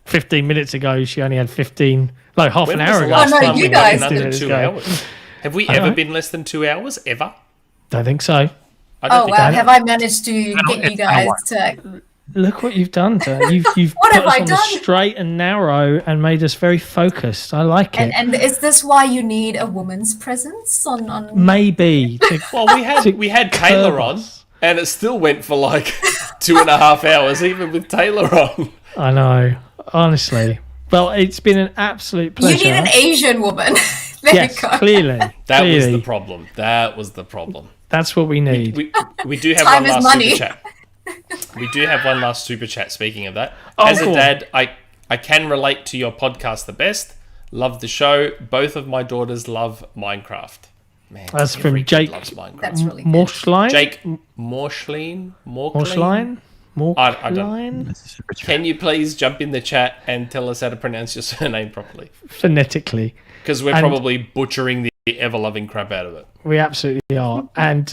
15 minutes ago she only had half an hour ago. Oh no, you guys under 2 hours. Have we ever been less than 2 hours ever? Don't think so. Have I managed to get you guys to? Look what you've done to her. You've What put have us I on the done? straight and narrow and made us very focused. I like it. And is this why you need a woman's presence on? Maybe. Well, we had Taylor on, and it still went for like 2.5 hours, even with Taylor on. I know, honestly. Well, it's been an absolute pleasure. You need an Asian woman. Yes, clearly. That was the problem. That's what we need. We do have Time one is last money. super chat. We do have one last super chat. Speaking of that, as a dad, I can relate to your podcast the best. Love the show. Both of my daughters love Minecraft. Man, that's from Jake. Loves Minecraft. That's really good. Morschlein. Jake Morschlein. I don't. Can you please jump in the chat and tell us how to pronounce your surname properly? Phonetically. Because we're probably butchering the ever-loving crap out of it. We absolutely are. And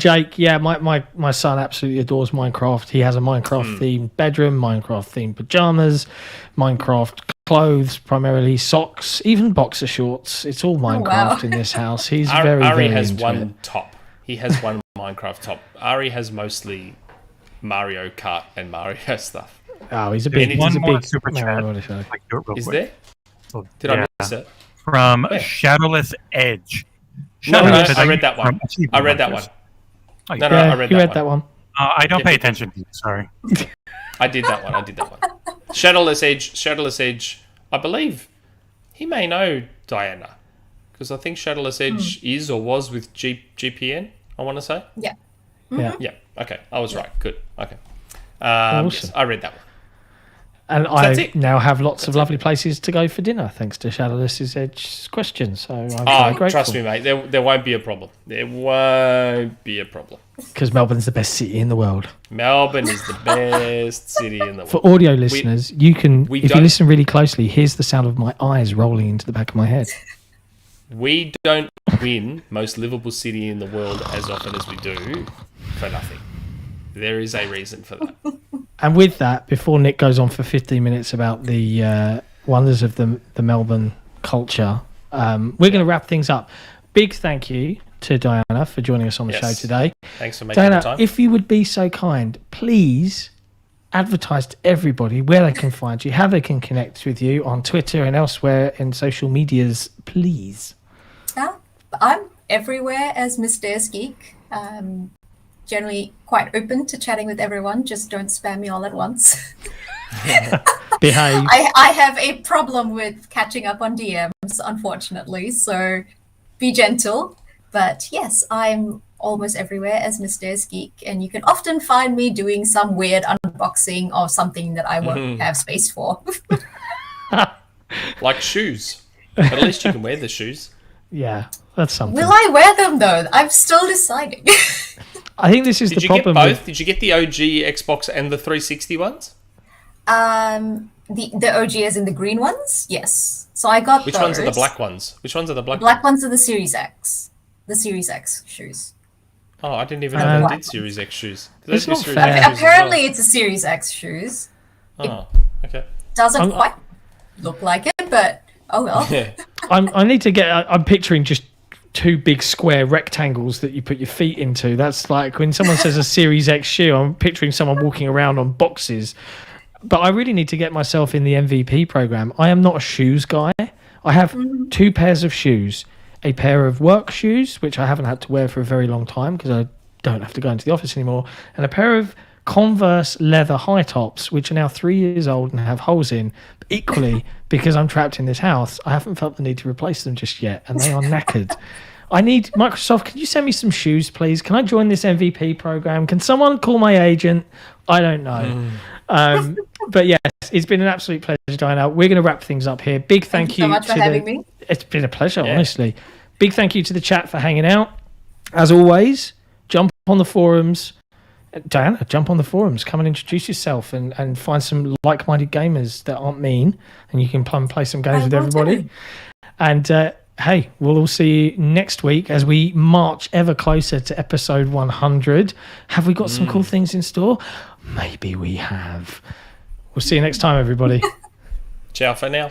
Jake, my son absolutely adores Minecraft. He has a Minecraft-themed bedroom, Minecraft-themed pajamas, Minecraft clothes, primarily socks, even boxer shorts. It's all Minecraft in this house. He's very Ari has into one it. top. He has one Minecraft top. Ari has mostly Mario Kart and Mario stuff. Oh, he's a big super chat. Is there? Did I miss it? From Shadowless Edge. I read that one. I read that one. I read that one. I don't pay attention to you, sorry. I did that one. Shadowless Edge. I believe he may know Dhayana, because I think Shadowless Edge is or was with GPN, I want to say. Yeah. Mm-hmm. Yeah. Okay. I was right. Good. Okay. Awesome. Yes, I read that one. And I now have lots of lovely places to go for dinner, thanks to Shadowless Edge's questions. So I'm very grateful. Trust me, mate. There won't be a problem. There won't be a problem. Because Melbourne's the best city in the world. Melbourne is the best city in the world. For audio listeners, if you listen really closely, here's the sound of my eyes rolling into the back of my head. We don't win most livable city in the world as often as we do for nothing. There is a reason for that. And with that, before Nick goes on for 15 minutes about the wonders of the Melbourne culture, we're going to wrap things up. Big thank you to Dhayana for joining us on the show today. Thanks for making the time. If you would be so kind, please advertise to everybody where they can find you, how they can connect with you on Twitter and elsewhere in social medias, please. I'm everywhere as MissDeusGeek. Generally quite open to chatting with everyone. Just don't spam me all at once. Behave. I have a problem with catching up on DMs, unfortunately. So be gentle. But yes, I'm almost everywhere as MissDeusGeek, and you can often find me doing some weird unboxing of something that I won't have space for. Like shoes. But at least you can wear the shoes. Yeah, that's something. Will I wear them though? I'm still deciding. I think this is the problem. Did you get both? Did you get the OG Xbox and the 360 ones? The OG as in the green ones? Yes. So I got Which ones are the black ones? The black ones are the Series X. The Series X shoes. Oh, I didn't even know they did Series X shoes. It's not fair. Apparently it's a Series X shoes. Oh, okay. Doesn't quite look like it, but oh well. Yeah. I'm picturing just two big square rectangles that you put your feet into. That's like when someone says a Series X shoe, I'm picturing someone walking around on boxes. But I really need to get myself in the MVP program. I am not a shoes guy. I have two pairs of shoes. A pair of work shoes, which I haven't had to wear for a very long time because I don't have to go into the office anymore, and a pair of Converse leather high tops, which are now 3 years old and have holes in. But equally, because I'm trapped in this house, I haven't felt the need to replace them just yet, and they are knackered. I need Microsoft. Can you send me some shoes, please? Can I join this MVP program? Can someone call my agent? I don't know. But yes, it's been an absolute pleasure, Dhayana. We're going to wrap things up here. Big thank you so much for having me. It's been a pleasure, honestly. Big thank you to the chat for hanging out. As always, jump on the forums. Dhayana, jump on the forums. Come and introduce yourself and find some like-minded gamers that aren't mean, and you can play some games with everybody. And hey, we'll all see you next week as we march ever closer to episode 100. Have we got some cool things in store? Maybe we have. We'll see you next time, everybody. Ciao for now.